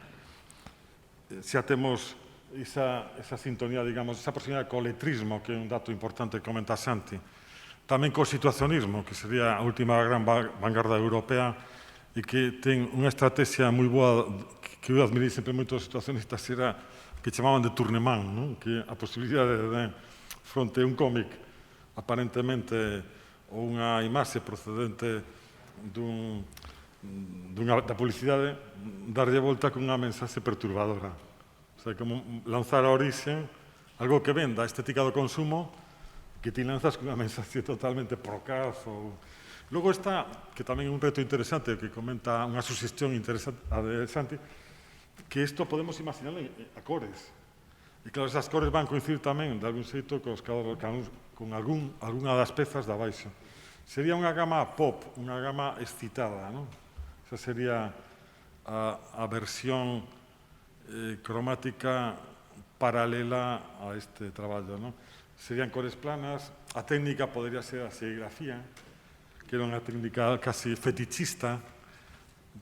xa temos esa sintonía, digamos, esa proximidade co letrismo, que é un dato importante que comenta Santi, tamén co situacionismo, que sería a última gran vanguarda europea e que ten unha estrategia moi boa que eu admirei sempre moito dos situacionistas, era que chamaban de tournement, non? Que a posibilidade de, fronte a un cómic aparentemente ou unha imaxe procedente da publicidade, darlle volta con unha mensaxe perturbadora. O sea, como lanzar a orixe algo que ven da estética do consumo, que ti lanzas con unha mensaxe totalmente procaz ou... Logo está, que tamén é un reto interesante, que comenta unha suxestión interesante, a de Santi, que isto podemos imaginar a cores. E claro, esas cores van coincidir tamén, de algún xeito, con algunha das pezas da baixo. Sería unha gama pop, unha gama excitada, non? Esa sería a versión cromática paralela a este traballo, non? Serían cores planas, a técnica podría ser a serigrafía, que era unha técnica casi fetichista,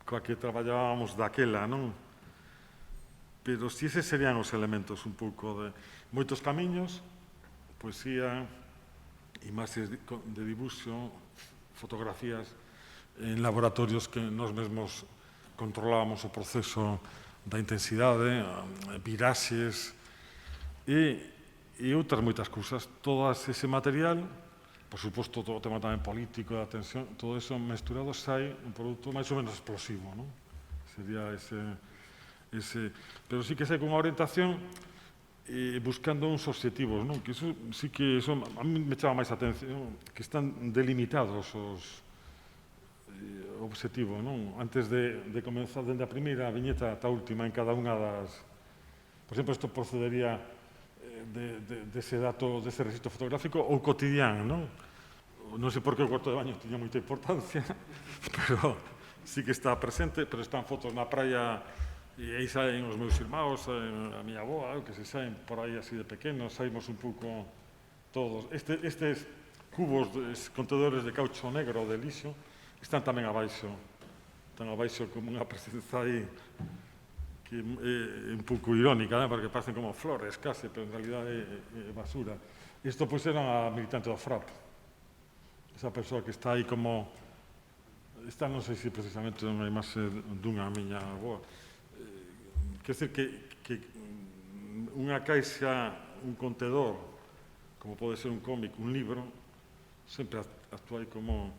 coa que traballábamos daquela, non? Pero si eses serían os elementos un pouco de moitos camiños, poesía, imaxes de dibuixo, fotografías en laboratorios que nós mesmos controlábamos o proceso da intensidade, viraxes e outras moitas cousas. Todo ese material, por suposto, todo o tema tamén político, da tensión, todo eso mesturado sai un produto máis ou menos explosivo, non? Sería ese... Pero sí que sai con unha orientación buscando uns obxectivos, non? Que iso, sí que eso, a mí me chama máis a atención, que están delimitados os obxectivos, non? Antes de comenzar, dende a primeira viñeta ata a última en cada unha das... Por exemplo, isto procedería dese dato, dese registro fotográfico ou cotidiano, non? Non sei por que o cuarto de baño tiña moita importancia, pero sí que está presente, pero están fotos na praia e aí saen os meus irmãos, a miña avoa, que se saen por aí así de pequenos, saímos un pouco todos. Estes cubos, contedores de caucho negro de lixo, están tamén abaixo. Están abaixo como unha presenza aí que é un pouco irónica, porque parecen como flores case, pero en realidad é basura. Isto pois era a militante do FRAP, esa persoa que está aí como... Esta non sei se precisamente unha imaxe dunha miña avoa. Quer dizer que unha caixa, un contedor, como pode ser un cómic, un libro, sempre actúa aí como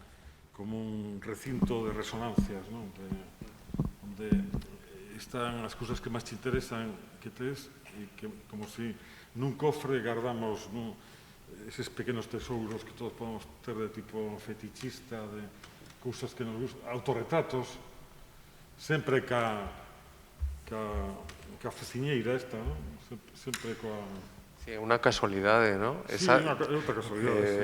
un recinto de resonancias, non? Onde están as cousas que máis te interesan que tes e que como se nun cofre guardamos eses pequenos tesouros que todos podemos ter de tipo fetichista, de cousas que nos gustan, autorretratos, sempre ca feciñeira esta, non? Sempre coa... Sí, é unha casualidade, non? Sí, é outra casualidade, sí.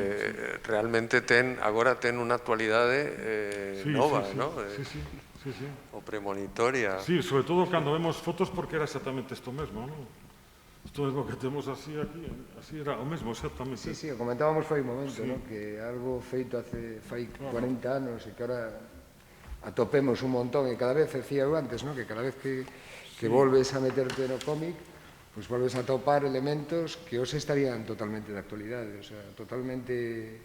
Realmente agora ten unha actualidade nova, non? Sí. O premonitoria. Sí, sobre todo cando vemos fotos porque era exactamente isto mesmo, non? Isto mesmo que temos así aquí, así era o mesmo exactamente. Sí, o comentábamos foi un momento, non? Que algo feito fai 40 anos e que ahora atopemos un montón e cada vez, decía eu antes, non? Que cada vez que volves a meterte no cómic, pois volves a topar elementos que hoxe estarían totalmente de actualidade, o sea, totalmente...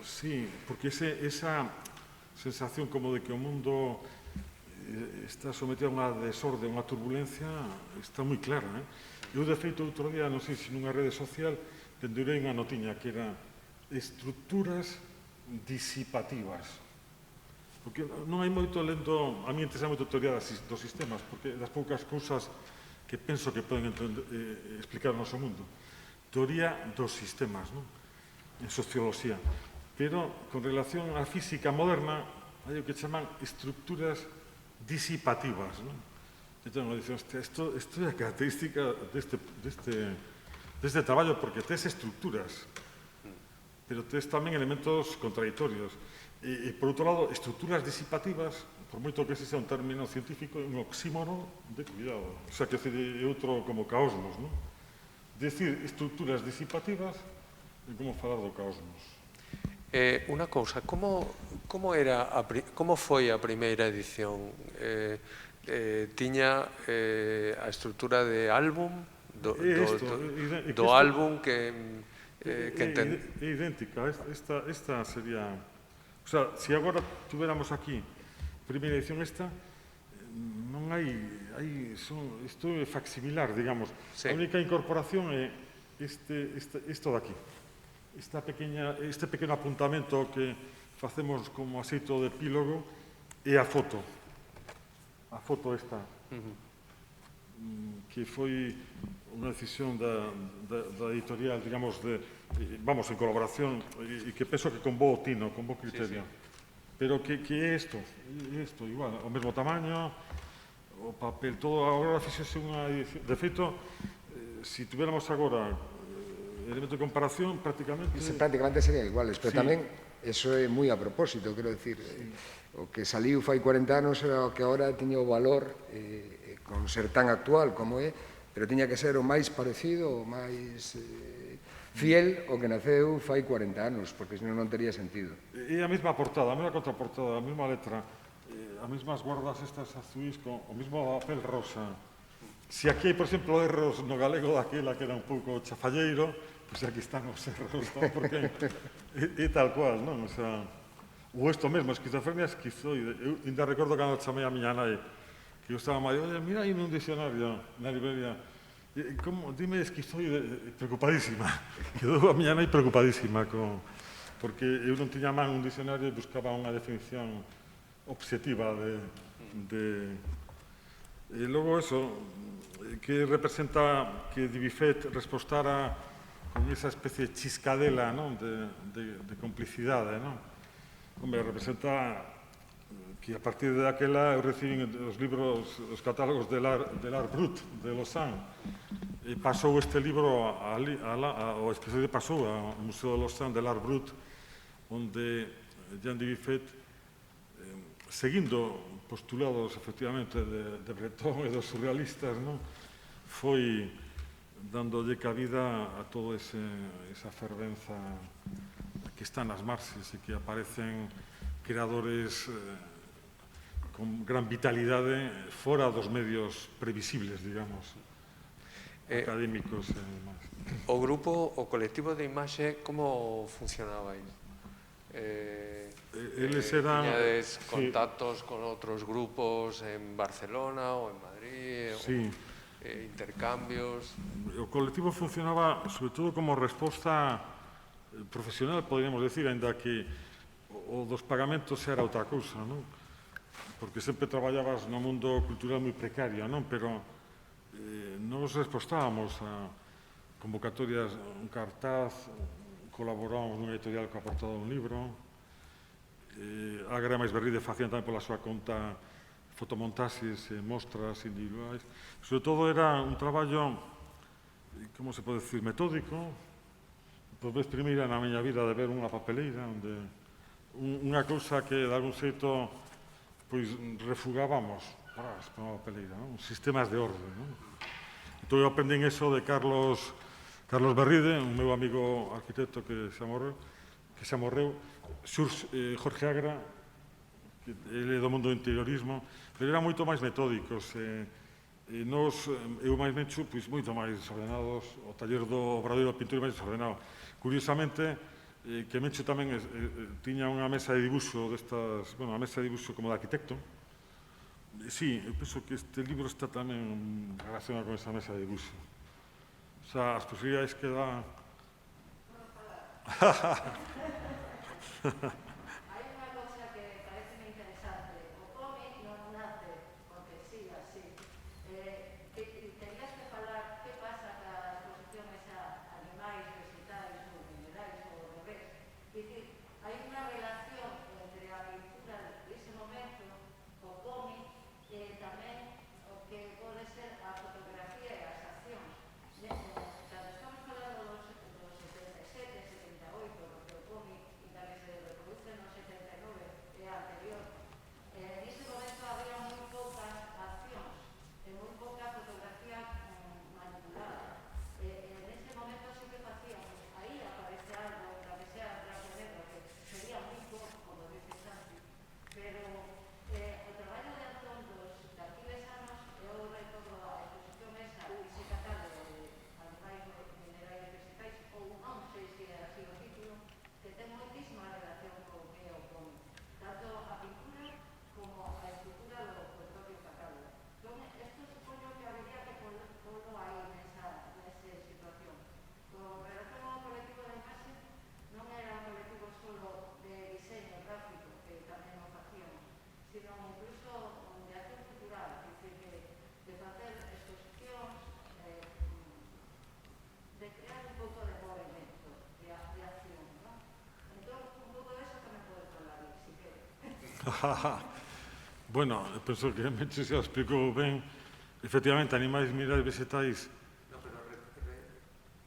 Sí, porque esa sensación como de que o mundo está sometido a unha desorde, a unha turbulencia, está moi clara. Eu, de feito, outro día, non sei se nunha rede social, pendurei unha notiña que era estructuras disipativas. Porque non hai moito lendo, a mí interesa moito a teoría dos sistemas, porque das poucas cousas que penso que poden explicar o noso mundo. Teoría dos sistemas, non? En socioloxía. Pero, con relación á física moderna, hai o que chaman estructuras disipativas, non? Entón, dicen, isto é a característica deste traballo, porque tes estructuras, pero tes tamén elementos contradictorios. E, por outro lado, estructuras disipativas, por moito que ese sea un término científico, é un oxímono de cuidado. O sea, que é outro como caosmos, non? Decir estructuras disipativas é como falar do caosmos. Unha cousa, como foi a primeira edición? Tiña a estrutura de álbum, do álbum que entende. É idéntica, esta sería... O sea, se agora tuviéramos aquí primeira edición esta, non hai isto é facsimilar, digamos. Sí. A única incorporación é isto daqui. Este pequeno apuntamento que facemos como axeito de epílogo é a foto. A foto esta. Que foi unha decisión da editorial, digamos, vamos, en colaboración, e que penso que con bo tino, con bo criterio. Pero que é isto, igual, o mesmo tamaño, o papel, todo, agora fixese unha edición. De feito, se tuviéramos agora elemento de comparación, prácticamente... Prácticamente serían iguales, pero tamén, eso é moi a propósito, quero dicir, o que saliu fai 40 anos era o que agora tiña o valor, con ser tan actual como é, pero tiña que ser o máis parecido, o máis fiel ao que naceu fai 40 anos, porque senón non tería sentido. E a mesma portada, a mesma contraportada, a mesma letra, as mesmas guardas estas azuis con o mesmo papel rosa. Se aquí hai, por exemplo, erros no galego daquela que era un pouco chafalleiro, pois aquí están os erros, non? Porque é tal cual, non? O sea, ou isto mesmo, esquizofrenia esquizoide. Eu ainda recordo cando chamei a miña nai, que eu estaba máis, mira aí nun dicionario na librería, dime esquizoide, preocupadísima. Quedou a miña nai preocupadísima, porque eu non tiña man un dicionario e buscaba unha definición obxectiva e logo eso, que representa que Dibifet respostara con esa especie de chiscadela, non? De complicidade, non? Hombre, representa que a partir de aquela eu recibín os libros, os catálogos del Art Brut de Lausanne, e pasou este libro o escritor pasou ao Museo de Lausanne del Art Brut, onde Jean Dibifet, seguindo postulados efectivamente de Breton e dos surrealistas, non? Foi dándolle cabida a toda esa fervenza que está nas marxes e que aparecen creadores con gran vitalidade fora dos medios previsibles, digamos, académicos e demais. O grupo, o colectivo de imaxe, como funcionabais? Tiñades contactos con outros grupos en Barcelona ou en Madrid? Sí. Intercambios? O colectivo funcionaba, sobre todo, como resposta profesional, podríamos decir, ainda que o dos pagamentos era outra cousa, non? Porque sempre traballabas no mundo cultural moi precario, non? Pero nos respostábamos a convocatorias, un cartaz, colaborábamos nunha editorial que aportaba un libro, Ágara máis Berride facían tamén pola súa conta fotomontaxes e mostras individuais. Sobre todo era un traballo, como se pode decir, metódico, por vez primeira na miña vida de ver unha papeleira, onde unha cousa que de algún xeito pois refugábamos para unha papeleira, non? Sistemas de orde, non? Entón eu aprendín eso de Carlos Berride, un meu amigo arquitecto que xa morreu, Jorge Agra, ele é do mundo do interiorismo, pero eran moito máis metódicos, E eu máis mexo moito máis desordenados, o taller do Obradoiro de Pintura máis desordenado. Curiosamente, que mexo tamén tiña unha mesa de dibuixo destas, unha mesa de dibuixo como de arquitecto. Sí, eu penso que este libro está tamén relacionado con esa mesa de dibuixo. O sea, as posibilidades que dá... Hai unha cousa que parece interesante. O cómic non nace porque sí, así. Tenías que falar que pasa ca exposición esa animais, vegetais ou minerais ou ao revés. Dicir, hai unha relación entre a pintura dese momento, o cómic, e tamén o que pode ser a fotografía e as accións. Cando estamos falando dos 77, 78, porque o cómic ainda que se reproduce no 79 é anterior, nese momento había moi poucas accións e moi pouca fotografía manipulada. Nese momento sí que facíamos, aí aparece algo, la que sea en blanco e negro, que sería moi pouco, como dice Santi, pero o traballo de Antón daqueles anos, eu recordo a exposición esa, ese catálogo de animais, minerais e vegetais, ou non sei se é así o título, que ten moitísima relación con o que é o cómic, tanto a pintura como a estructura do propio catálogo. Entón, isto supoño que habría que polo aí nesa situación. Con relación ao colectivo da imaxe, non era un colectivo solo de diseño gráfico, que tamén o facíamos, sino incluso de acción cultural, es decir, de facer exposicións, de crear un pouco de movimento, de acción, non? Entón, un pouco de eso tamén podes falar, si queres. Bueno, penso que Meche se explicou ben. Efectivamente, animais, minerais, vegetais...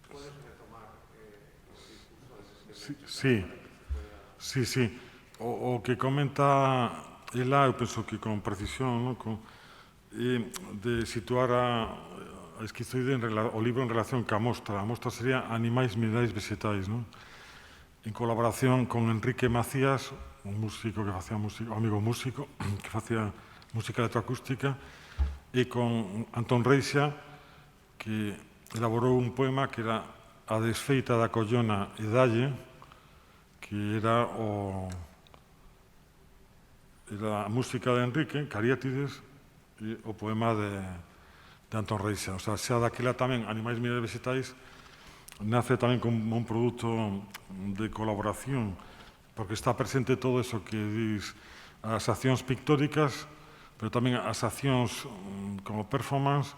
Puedes retomar los discursos Sí. O que comenta ela, eu penso que con precisión, de situar a esquizoide o libro en relación ca mostra. A mostra sería Animais, minerais, vegetais, en colaboración con Enrique Macías, un músico que facía música, un amigo músico que facía música electroacústica, e con Antón Reixa, que elaborou un poema que era A desfeita da collona e dalle, que era a música de Enrique, Cariátides, e o poema de Antón Reixa. O sea, xa daquela tamén Animais, minerais, vegetais nace tamén como un produto de colaboración, porque está presente todo eso que dis, as accións pictóricas, pero tamén as accións como performance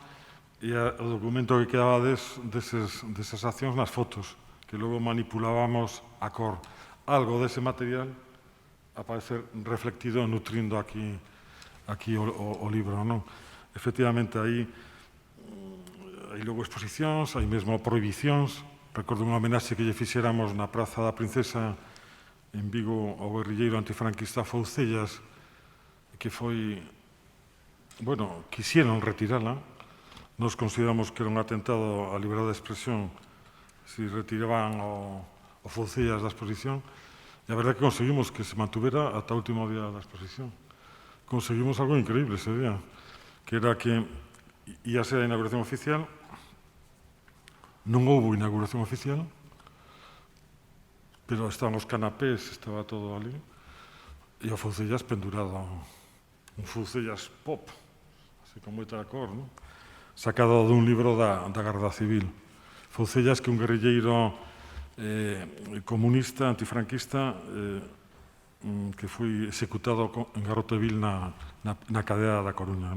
e o documento que quedaba desas accións nas fotos, que logo manipulábamos a cor. Algo dese material aparece reflectido, nutrindo aquí o libro, non? Efectivamente, aí logo exposicións, hai mesmo prohibicións. Recordo unha homenaxe que lle fixéramos na Praza da Princesa en Vigo ao guerrilleiro antifranquista Foucellas, que foi, quixeron retirala. Nos consideramos que era un atentado á liberdade de expresión se retiraban o Foucellas da exposición. E a verdade é que conseguimos que se mantuvera ata o último día da exposición. Conseguimos algo increíble ese día, que era que ia ser a inauguración oficial. Non houbo inauguración oficial, pero estaban os canapés, estaba todo ali, e o Foucellas pendurado, un Foucellas pop, así con moita cor, sacado dun libro da Garda Civil. Foucellas, que un guerrilleiro comunista, antifranquista, que foi executado en Garroteville na cadea da Coruña.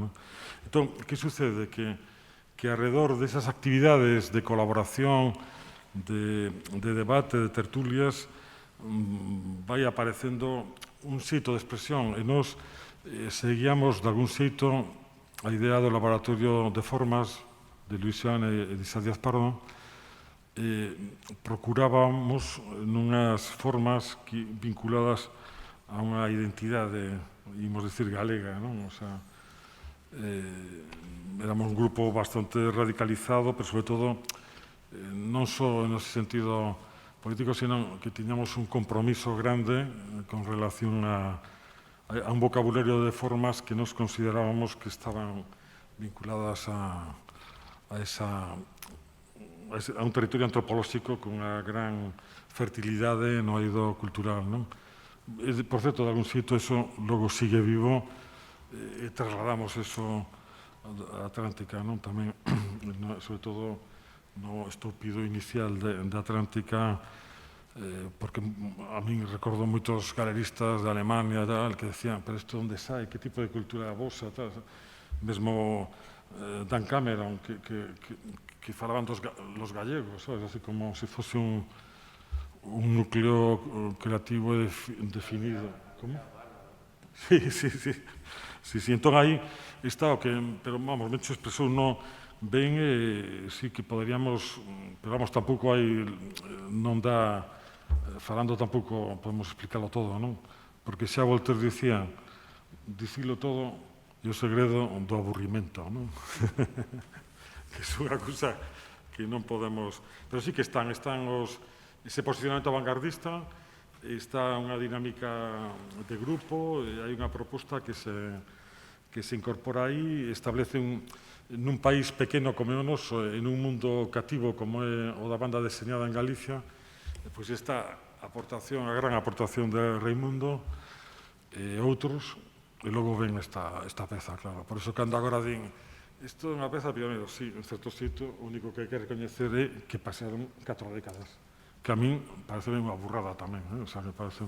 Entón, que sucede? Que alrededor desas actividades de colaboración, de debate, de tertulias, vai aparecendo un xeito de expresión, e nos seguíamos de algún xeito a idea do laboratorio de formas de Luis Xoán e de Isaac Díaz Pardo. Procurábamos nunhas formas vinculadas a unha identidade, imos dicir, galega, non? O sea, éramos un grupo bastante radicalizado, pero sobre todo non só en ese sentido político, sino que tiñamos un compromiso grande con relación a un vocabulario de formas que nos considerábamos que estaban vinculadas a un territorio antropolóxico con unha gran fertilidade no eido cultural, non? Por certo, de algún xeito, eso logo sigue vivo e trasladamos eso a Atlántica, non? Tamén, sobre todo, no estúpido inicial de Atlántica, porque a min recordo moitos galeristas de Alemania tal, que decían, pero isto onde sai, que tipo de cultura vosa, tal. Mesmo Dan Cameron, que falaban los gallegos, sabes? Así como se fose un núcleo creativo definido. Como? Sí. Entón aí está o que, pero vamos, Mencho expresou no ben, sí que poderíamos, pero vamos, tampouco hai, non dá, falando tampouco podemos explicarlo todo, non? Porque xa Voltaire dicía, dicilo todo e o segredo do aburrimento, non? Que é unha cousa que non podemos... Pero sí que están ese posicionamento vanguardista, está unha dinámica de grupo, hai unha proposta que se incorpora aí, establece nun país pequeno como é o noso, en un mundo cativo como é o da banda deseñada en Galicia, pois esta aportación, a gran aportación de Raimundo e outros, e logo ven esta peza, claro. Por iso, cando agora din isto é unha peza pionera, sí, en certo sitio, o único que hai que recoñecer é que pasaron 4 décadas. Que a min parece unha burrada tamén, o sea, que parece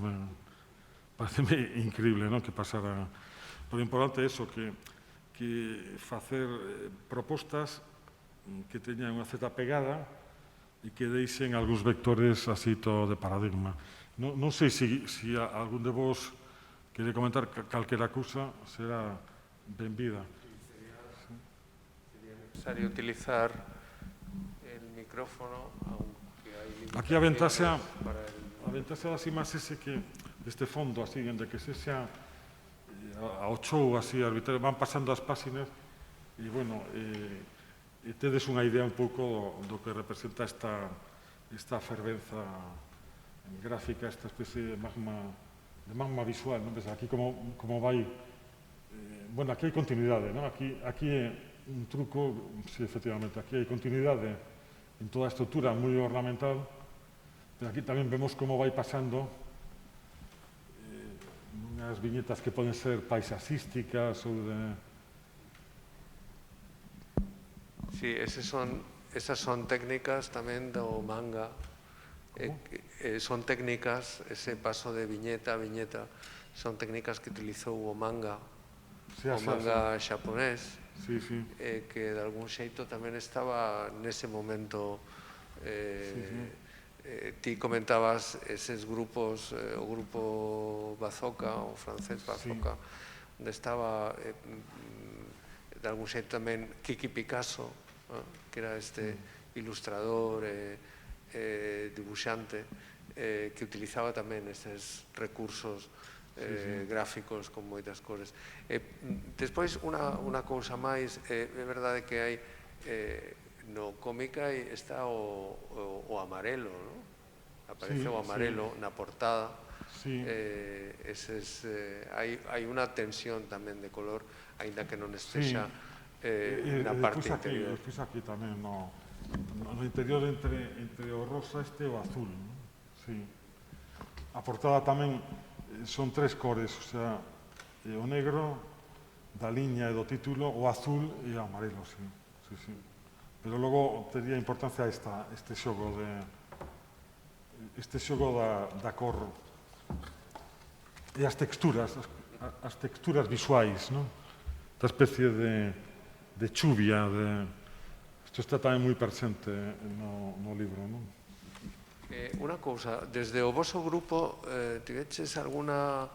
increíble, non? Que pasara... Pero o importante é eso, que facer propostas que teñan unha certa pegada e que deixen algúns vectores así todo de paradigma. Non sei se algún de vos quere comentar calquera cousa, será benvida. Sería necesario utilizar el micrófono, aunque hay limitaciones. Aquí a ventaxa das imaxes é que deste fondo, así, onde que se xa ao show, así, arbitrario, van pasando as páxinas e, bueno, tedes unha idea un pouco do que representa esta fervenza gráfica, esta especie de magma visual, non? Aquí como vai... Bueno, aquí hai continuidade, non? Aquí é un truco, sí, efectivamente, aquí hai continuidade en toda a estrutura moi ornamental, pero aquí tamén vemos como vai pasando unhas viñetas que poden ser paisaxísticas ou de... Sí, esas son técnicas tamén do manga. Son técnicas, ese paso de viñeta a viñeta, son técnicas que utilizou o manga xaponés, que de algún xeito tamén estaba nese momento. Ti comentabas eses grupos, o grupo Bazooka, o francés Bazooka, onde estaba de algún xeito tamén Kiki Picasso, que era este ilustrador dibuixante, que utilizaba tamén eses recursos gráficos con moitas cores. Despois, unha cousa máis, é verdade que hai no cómic está o amarelo, non? Aparece o amarelo na portada. Hai unha tensión tamén de color, aínda que non estexa na parte interior. Despois aquí tamén, no interior entre o rosa e o azul. A portada tamén son 3 cores, o sea, o negro da liña e do título, o azul e o amarelo, sí. Pero logo tería importancia este xogo da cor e as texturas visuais, non? Esta especie de chuvia, isto está tamén moi presente no libro, non? Unha cousa, desde o voso grupo tiveches alguna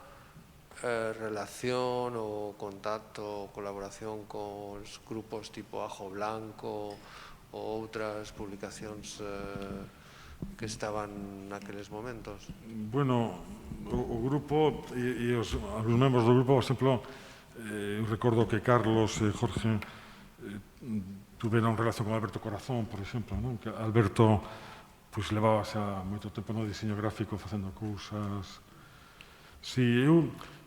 relación ou contacto ou colaboración con grupos tipo Ajo Blanco ou outras publicacións que estaban naqueles momentos? Bueno, o grupo e os membros do grupo, por exemplo, eu recordo que Carlos e Jorge tuveron relación con Alberto Corazón, por exemplo, non? Que Alberto pois levaba xa moito tempo no diseño gráfico facendo cousas. Si,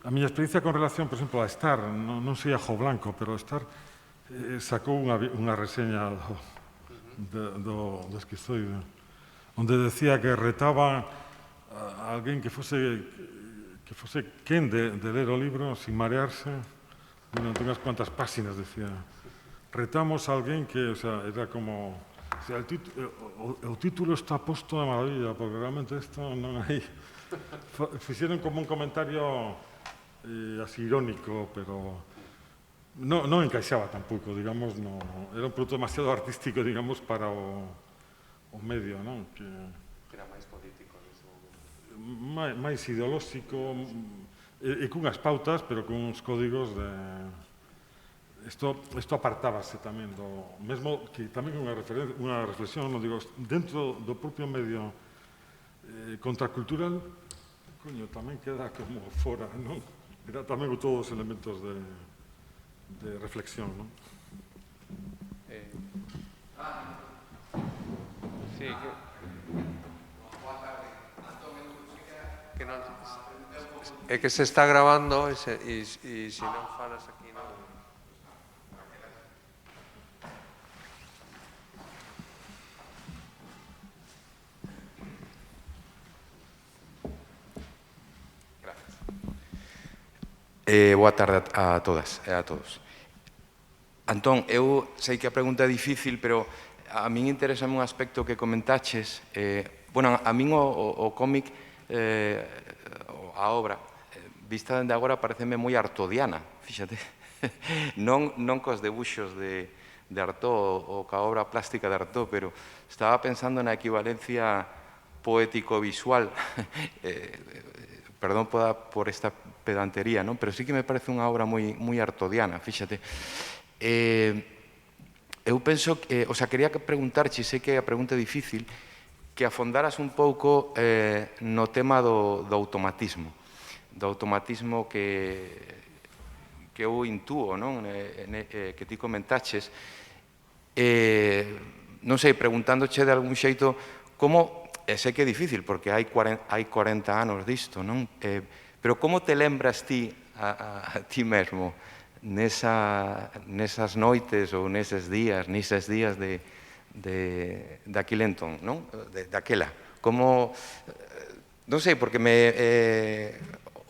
a miña experiencia con relación, por exemplo, a Star, non sei a Ajo Blanco, pero a Star sacou unha reseña do Esquizoide, onde decía que retaba a alguén que fose quen de ler o libro sin marearse durante unhas cuantas páxinas, decía. Retamos a alguén que, o sea, era como... O sea, o título está posto de maravilla, porque realmente isto non hai... Fixeron como un comentario así irónico, pero non encaixaba tampouco, digamos, era un produto demasiado artístico, digamos, para o medio, non? Que Era máis político nese momento. máis ideolóxico e cunhas pautas, pero con uns códigos de... Isto apartábase tamén do... Mesmo que tamén é unha reflexión, non digo, dentro do propio medio contracultural, coño, tamén queda como fora, non? Era tamén todos os elementos de reflexión, non? Sí, que non... É que se está grabando e se non falas aquí non... Boa tarde a todas e a todos. Antón, eu sei que a pregunta é difícil, pero a min interésame un aspecto que comentaches. Bueno, a min o cómic, a obra, vista dende agora, pareceme moi artodiana, fíxate. Non cos debuxos de Artaud ou ca obra plástica de Artaud, pero estaba pensando na equivalencia poético-visual. Perdón por esta pedantería, non? Pero sí que me parece unha obra moi artodiana, fíxate. Eu penso que, o sea, quería preguntarche, sei que a pregunta é difícil, que afondaras un pouco no tema do automatismo que eu intúo, non? Que ti comentaches. Non sei, preguntándoche de algún xeito como... Sei que é difícil, porque hai 40 anos disto, non? Pero como te lembras ti a ti mesmo nesas noites ou neses días de Aquilentón, non? Daquela. Como... Non sei, porque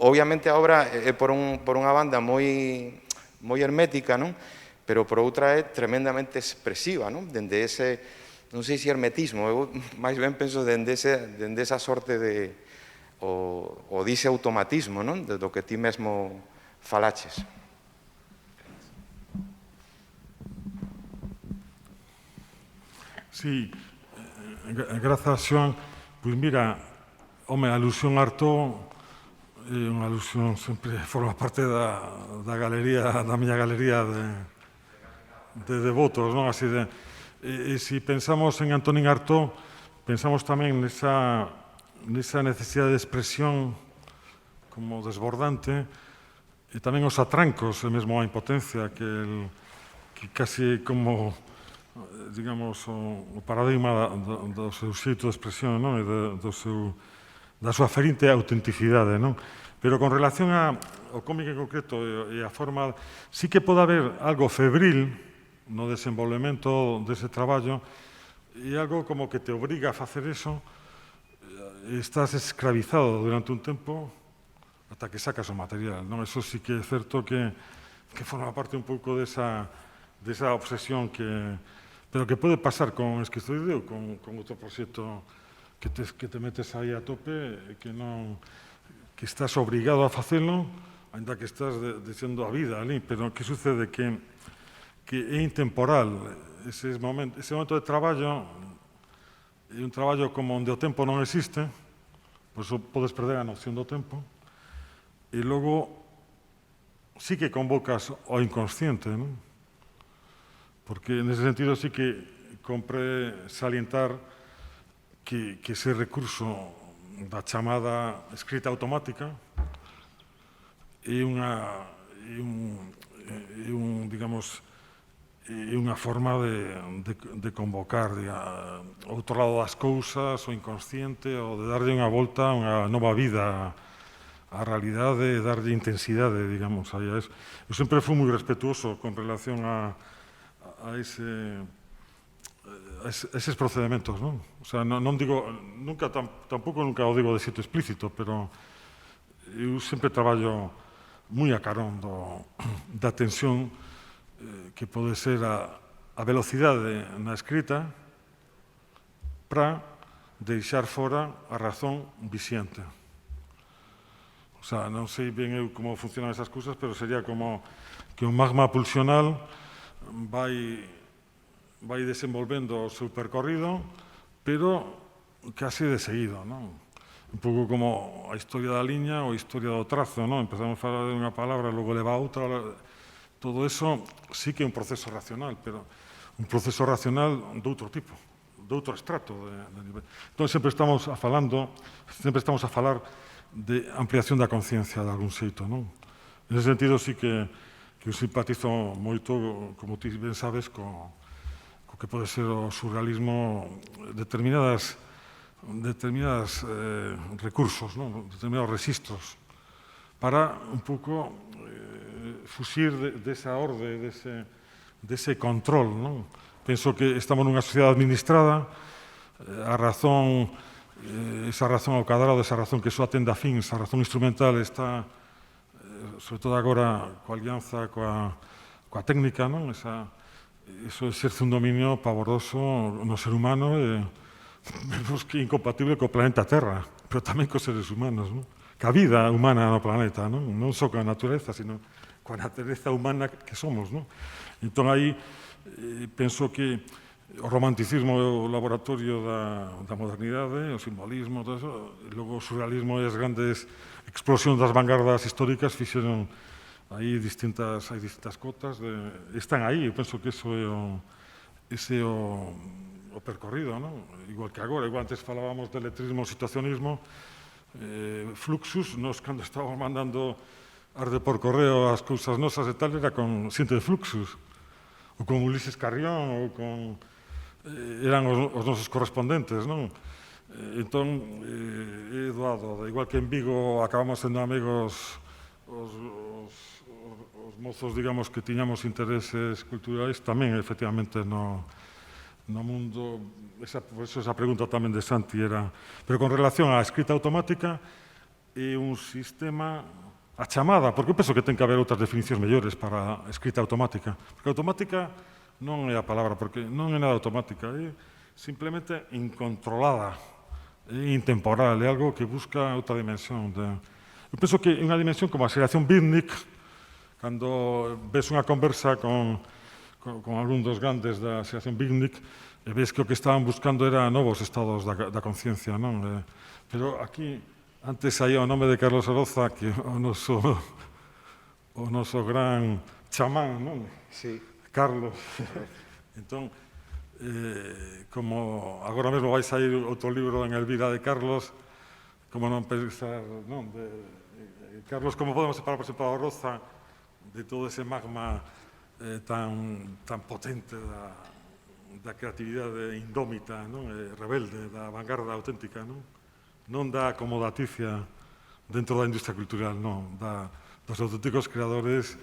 obviamente a obra é por unha banda moi hermética, non? Pero por outra é tremendamente expresiva, non? Dende ese... Non sei se hermetismo, eu máis ben penso dende esa sorte de... o dise automatismo, non? Do que ti mesmo falaches. Sí, grazas, Xoan. Pois mira, home, a alusión a Artaud é unha alusión, sempre forma parte da galería, da miña galería de devotos, non? Así de... E se pensamos en Antonín Artaud, pensamos tamén nesa necesidade de expresión como desbordante e tamén os atrancos, e mesmo a impotencia que casi como, digamos, o paradigma do seu xeito de expresión, non? E da súa ferinte autenticidade, non? Pero con relación ao cómic en concreto e a forma, sí que pode haber algo febril no desenvolvemento dese traballo e algo como que te obriga a facer eso, estás escravizado durante un tempo ata que sacas o material, non? Eso sí que é certo que forma parte un pouco desa obsesión pero que pode pasar con Esquizoide ou con outro proxecto que te metes aí a tope que estás obrigado a facelo, ainda que estás desendo a vida ali, pero que sucede que é intemporal. Ese momento de traballo é un traballo como onde o tempo non existe, pois podes perder a noción do tempo, e logo sí que convocas ao inconsciente, non? Porque nese sentido sí que compre salientar que ese recurso da chamada escrita automática é unha forma de convocar ao outro lado das cousas, o inconsciente, ou de darlle unha volta, unha nova vida á realidade e darlle intensidade, digamos. Eu sempre fui moi respetuoso con relación a a eses procedementos, non? O sea, non digo, tampouco nunca o digo de xeito explícito, pero eu sempre traballo moi a carón da tensión que pode ser a velocidade na escrita para deixar fora a razón vixente. O sea, non sei ben eu como funcionan esas cousas, pero sería como que un magma pulsional vai desenvolvendo o seu percorrido, pero casi de seguido, non? Un pouco como a historia da liña ou a historia do trazo, non? Empezamos a falar de unha palabra, logo leva a outra. Todo eso sí que é un proceso racional, pero un proceso racional de outro tipo, de outro estrato de nivel. Entón, sempre estamos a falar de ampliación da conciencia de algún xeito, non? En ese sentido, sí que eu simpatizo moito, como ti ben sabes, co que pode ser o surrealismo, determinados recursos, non? Determinados registros, para un pouco fuxir desa orde, dese control, non? Penso que estamos nunha sociedade administrada, a razón, esa razón ao cadrado, esa razón que só atende a fins, a razón instrumental está, sobre todo agora, coa alianza coa técnica, non? Eso exerce un dominio pavoroso no ser humano e vemos que é incompatible co planeta Terra, pero tamén cos seres humanos, non? Ca vida humana no planeta, non? Non só coa natureza, sino coa natureza humana que somos, non? Entón, aí, penso que o romanticismo é o laboratorio da modernidade, o simbolismo, todo eso, e logo o surrealismo e as grandes explosións das vanguardas históricas fixeron hai distintas cotas, están aí, eu penso que ese é o percorrido, non? Igual que agora, igual antes falábamos de letrismo, situacionismo, Fluxus, nos cando estábamos mandando arde por correo as cousas nosas e tal, era con xente de Fluxus, ou con Ulises Carrión, ou con... eran os nosos correspondentes, non? Entón, é doado, igual que en Vigo acabamos sendo amigos os mozos, digamos, que tiñamos intereses culturais, tamén, efectivamente, no mundo, por eso esa pregunta tamén de Santi era... Pero con relación á escrita automática, é un sistema, a chamada, porque eu penso que ten que haber outras definicións mellores para a escrita automática, porque automática non é a palabra, porque non é nada automática, é simplemente incontrolada, é intemporal, é algo que busca outra dimensión. Eu penso que é unha dimensión como a xeración beatnik, cando ves unha conversa con algún dos grandes da xeración beatnik, e ves que o que estaban buscando era novos estados da conciencia, non? Pero aquí, antes saía o nome de Carlos Aroza, que o noso gran chamán, non? Sí. Carlos. Entón, como agora mesmo vai sair outro libro en Elvira de Carlos, como non pensar, non? Carlos, como podemos separar, por exemplo, a Roza de todo ese magma tan potente da creatividade indómita, rebelde, da vanguarda auténtica, non da acomodaticia dentro da industria cultural, non, dos auténticos creadores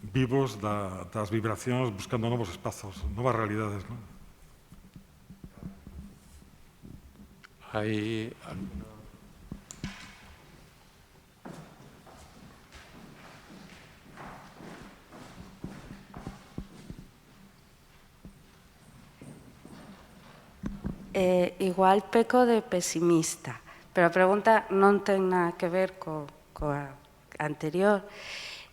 vivos das vibracións buscando novos espazos, novas realidades, non? Hai igual peco de pesimista, pero a pregunta non ten nada que ver coa anterior.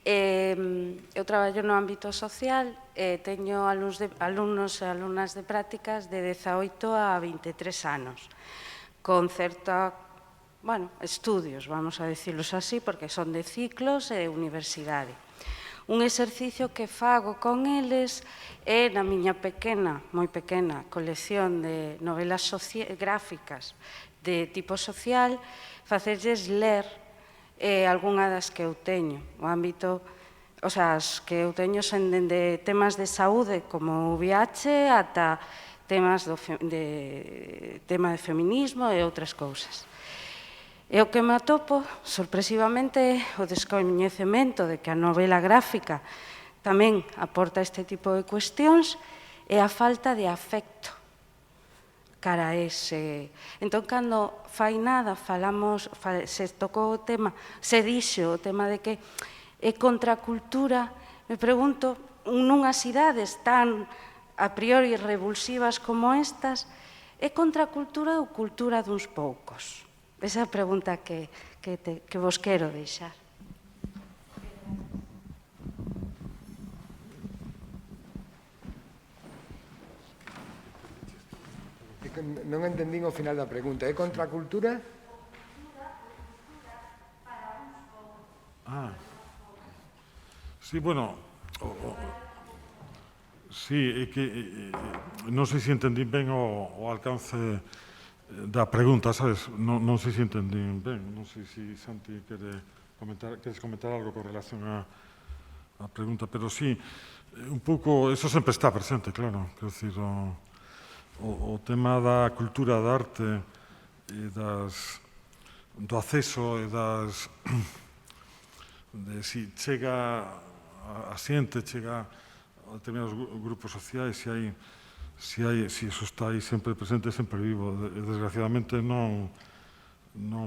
Eu traballo no ámbito social e teño alumnos e alumnas de prácticas de 18 a 23 anos, con certa, estudios, vamos a dicirlos así, porque son de ciclos e de universidade. Un exercicio que fago con eles é, na miña moi pequena, colección de novelas gráficas de tipo social, facerlles ler algunha das que eu teño. O ámbito, as que eu teño son dende temas de saúde como o VIH ata temas tema de feminismo e outras cousas. E o que me atopo, sorpresivamente, é o descoñecemento de que a novela gráfica tamén aporta este tipo de cuestións, é a falta de afecto cara a ese. Entón, cando fai nada, se tocou o tema, se dixo o tema de que é contracultura, me pregunto, nunhas idades tan a priori revulsivas como estas, é contracultura ou cultura duns poucos? Esa é a pregunta que vos quero deixar. Non entendín o final da pregunta. É contracultura? Sí, bueno, sí, é que non sei se entendín ben o alcance da pregunta, sabes? Non sei se entendín ben, non sei se Santi queres comentar algo con relación á pregunta, pero sí, un pouco, eso sempre está presente, claro, quero dicir, o tema da cultura, da arte e do acceso e de si chega a xente, chega a determinados grupos sociais, se iso está aí sempre presente, sempre vivo. Desgraciadamente non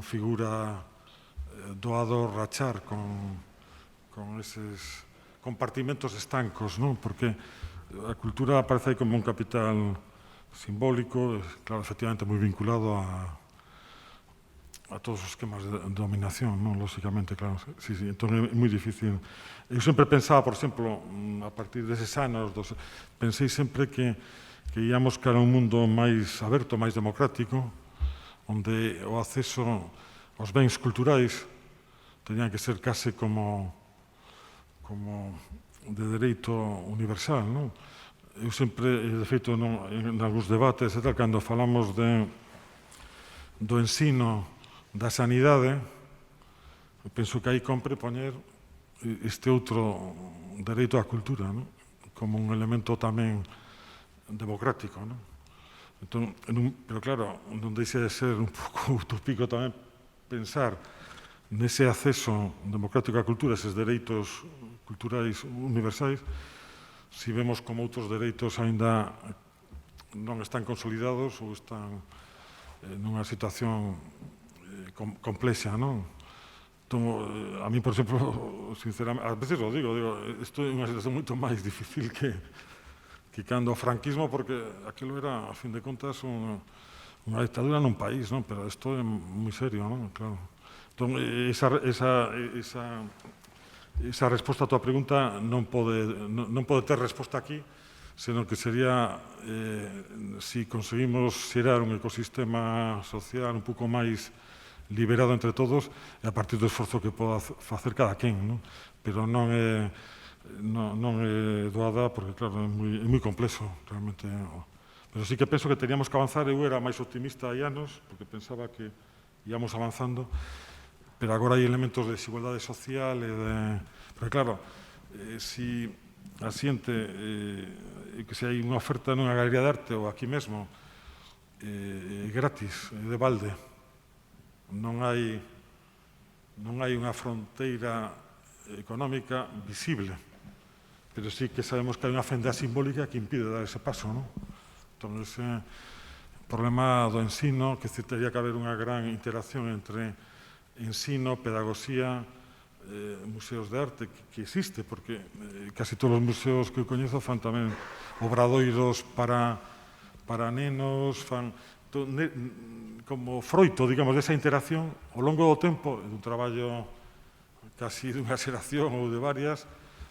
figura doado rachar con eses compartimentos estancos, non? Porque a cultura aparece aí como un capital simbólico, claro, efectivamente moi vinculado a todos os esquemas de dominación, non? Lóxicamente, claro, sí, entón é moi difícil. Eu sempre pensaba, por exemplo, a partir deses anos, pensei sempre que íamos cara a un mundo máis aberto, máis democrático, onde o acceso aos bens culturais tenían que ser case como de dereito universal, non? Eu sempre, de feito, en algúns debates, cando falamos do ensino da sanidade, penso que aí compre poñer este outro dereito á cultura, non? Como un elemento tamén democrático, non? Entón, pero claro, non deixa de ser un pouco utópico tamén pensar nese acceso democrático á cultura, eses dereitos culturais universais, si vemos como outros dereitos aínda non están consolidados ou están nunha situación complexa, non? Entón, a mí, por exemplo, sinceramente, a veces lo digo, isto é unha situación moito máis difícil que cando o franquismo, porque aquilo era, a fin de contas, unha dictadura nun país, non? Pero isto é moi serio, non? Claro. Entón, esa resposta a tua pregunta non pode ter resposta aquí, senón que sería si conseguimos xerar un ecosistema social un pouco máis liberado entre todos e a partir do esforzo que poda facer cada quen, non? Pero non é doada porque, claro, é moi complexo, realmente. Pero sí que penso que teníamos que avanzar. Eu era máis optimista hai anos, porque pensaba que íamos avanzando, pero agora hai elementos de desigualdade social e de... Pero claro, si a xente, que se hai unha oferta nunha galería de arte ou aquí mesmo, gratis, de balde, non hai unha fronteira económica visible, pero sí que sabemos que hai unha fenda simbólica que impide dar ese paso, non? Entón, ese problema do ensino, que teria que haber unha gran interacción entre ensino, pedagogía, museos de arte, que existe, porque casi todos os museos que eu coñezo fan tamén obradoiros para nenos, fan como froito, digamos, desa interacción ao longo do tempo, dun traballo casi dunha xeración ou de varias,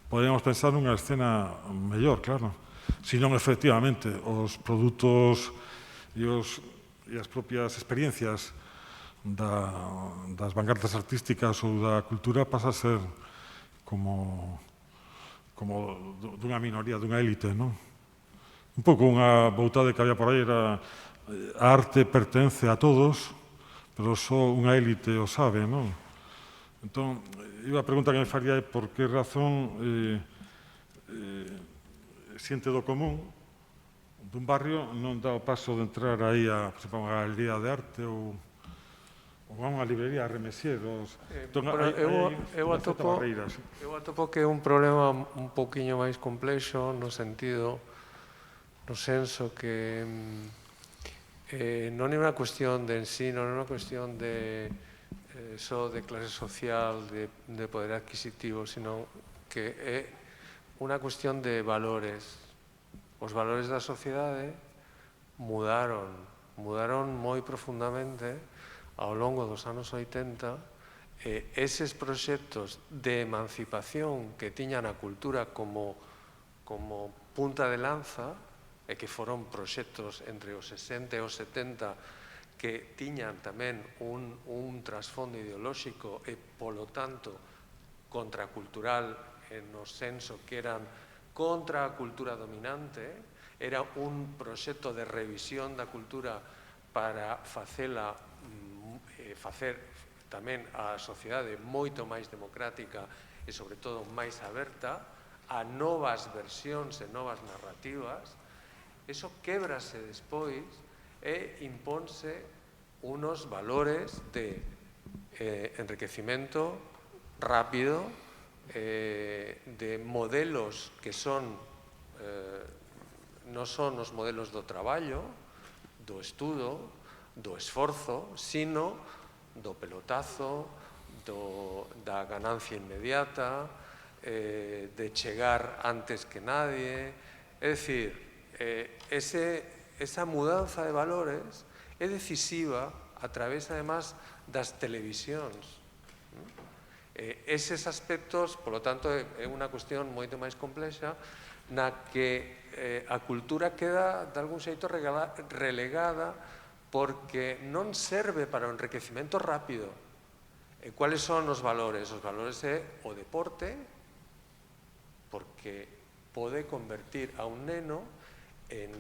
podríamos pensar nunha escena mellor, claro. Si non, efectivamente, os produtos e as propias experiencias das vanguardas artísticas ou da cultura pasa a ser como dunha minoría, dunha élite, non? Un pouco unha voutade que había por aí era a arte pertence a todos, pero só unha élite o sabe, non? Entón, a pregunta que me faría é por que razón xente do común dun barrio non dá o paso de entrar aí a, por exemplo, unha galería de arte ou a unha librería, a Remesieros. Bueno, eu atopo que é un problema un poquinho máis complexo no senso que non é unha cuestión de ensino, non é unha cuestión de só de clase social, de poder adquisitivo, sino que é unha cuestión de valores. Os valores da sociedade mudaron moi profundamente ao longo dos anos 80, eses proxectos de emancipación que tiñan a cultura como punta de lanza, e que foron proxectos entre os 60 e os 70 que tiñan tamén un trasfondo ideolóxico e, polo tanto, contracultural no senso que eran contra a cultura dominante, era un proxecto de revisión da cultura para facer tamén a sociedade moito máis democrática e, sobre todo, máis aberta a novas versións e novas narrativas. Eso québrase despois e impónse unos valores de enriquecimento rápido, de modelos que non son os modelos do traballo, do estudo, do esforzo, sino do pelotazo, da ganancia inmediata, de chegar antes que nadie. É dicir, esa mudanza de valores é decisiva a través, además, das televisións. Eses aspectos, polo tanto, é unha cuestión moito máis complexa na que a cultura queda, de algún xeito, relegada porque non serve para o enriquecimento rápido. E cuáles son os valores? Os valores é o deporte, porque pode convertir a un neno en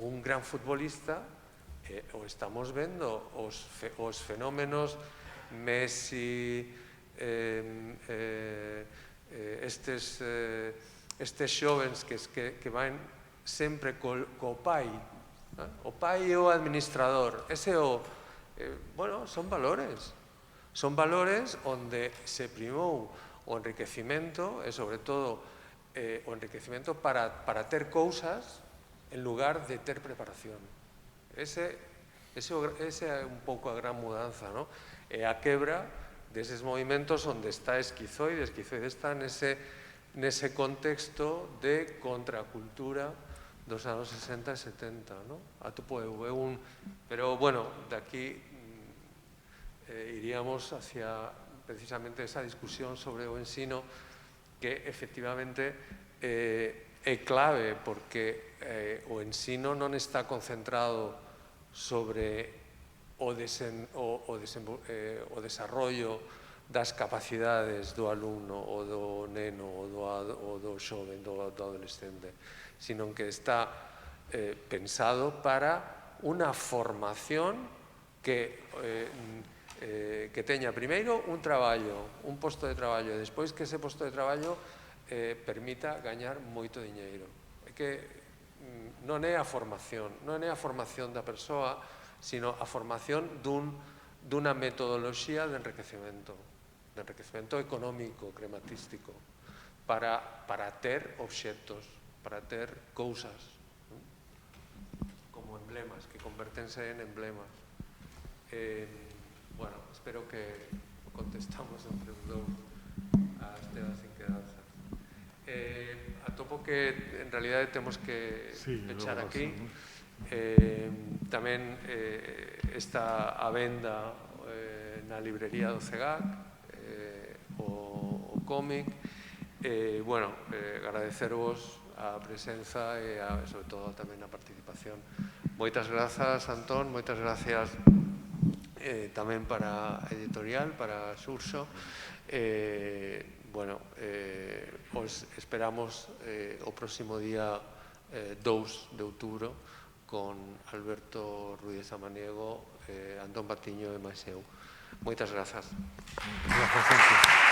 un gran futbolista, o estamos vendo os fenómenos Messi, estes xovens que van sempre co pai. O pai é o administrador. Bueno, son valores. Son valores onde se primou o enriquecimento e, sobre todo, o enriquecimento para ter cousas en lugar de ter preparación. Ese é un pouco a gran mudanza, e a quebra deses movimentos onde está Esquizoide. Esquizoide está nese contexto de contracultura dos anos 60 e 70, atopo eu. Pero, bueno, de aquí iríamos hacia precisamente esa discusión sobre o ensino que, efectivamente, é clave, porque o ensino non está concentrado sobre o desarrollo das capacidades do alumno, ou do neno, ou do xoven, do adolescente, sino que está pensado para unha formación que teña primeiro un traballo, un posto de traballo, e despois que ese posto de traballo permita gañar moito diñeiro. É que non é a formación da persoa, sino a formación dunha metodoloxía de enriquecemento económico, crematístico, para ter obxectos, para ter cousas, como emblemas, que convertense en emblemas. Bueno, espero que contestamos entre os dous as temas inquedanzas. Atopo que, en realidade, temos que pechar aquí. Tamén está a venda na librería do CEGAC o cómic. Bueno, agradecervos a presenza e, sobre todo, tamén a participación. Moitas grazas, Antón, moitas grazas tamén para a editorial, para Xurxo. Bueno, os esperamos o próximo día 2 de outubro con Alberto Ruiz Samaniego, Antón Patiño e máis eu. Moitas grazas. Grazas,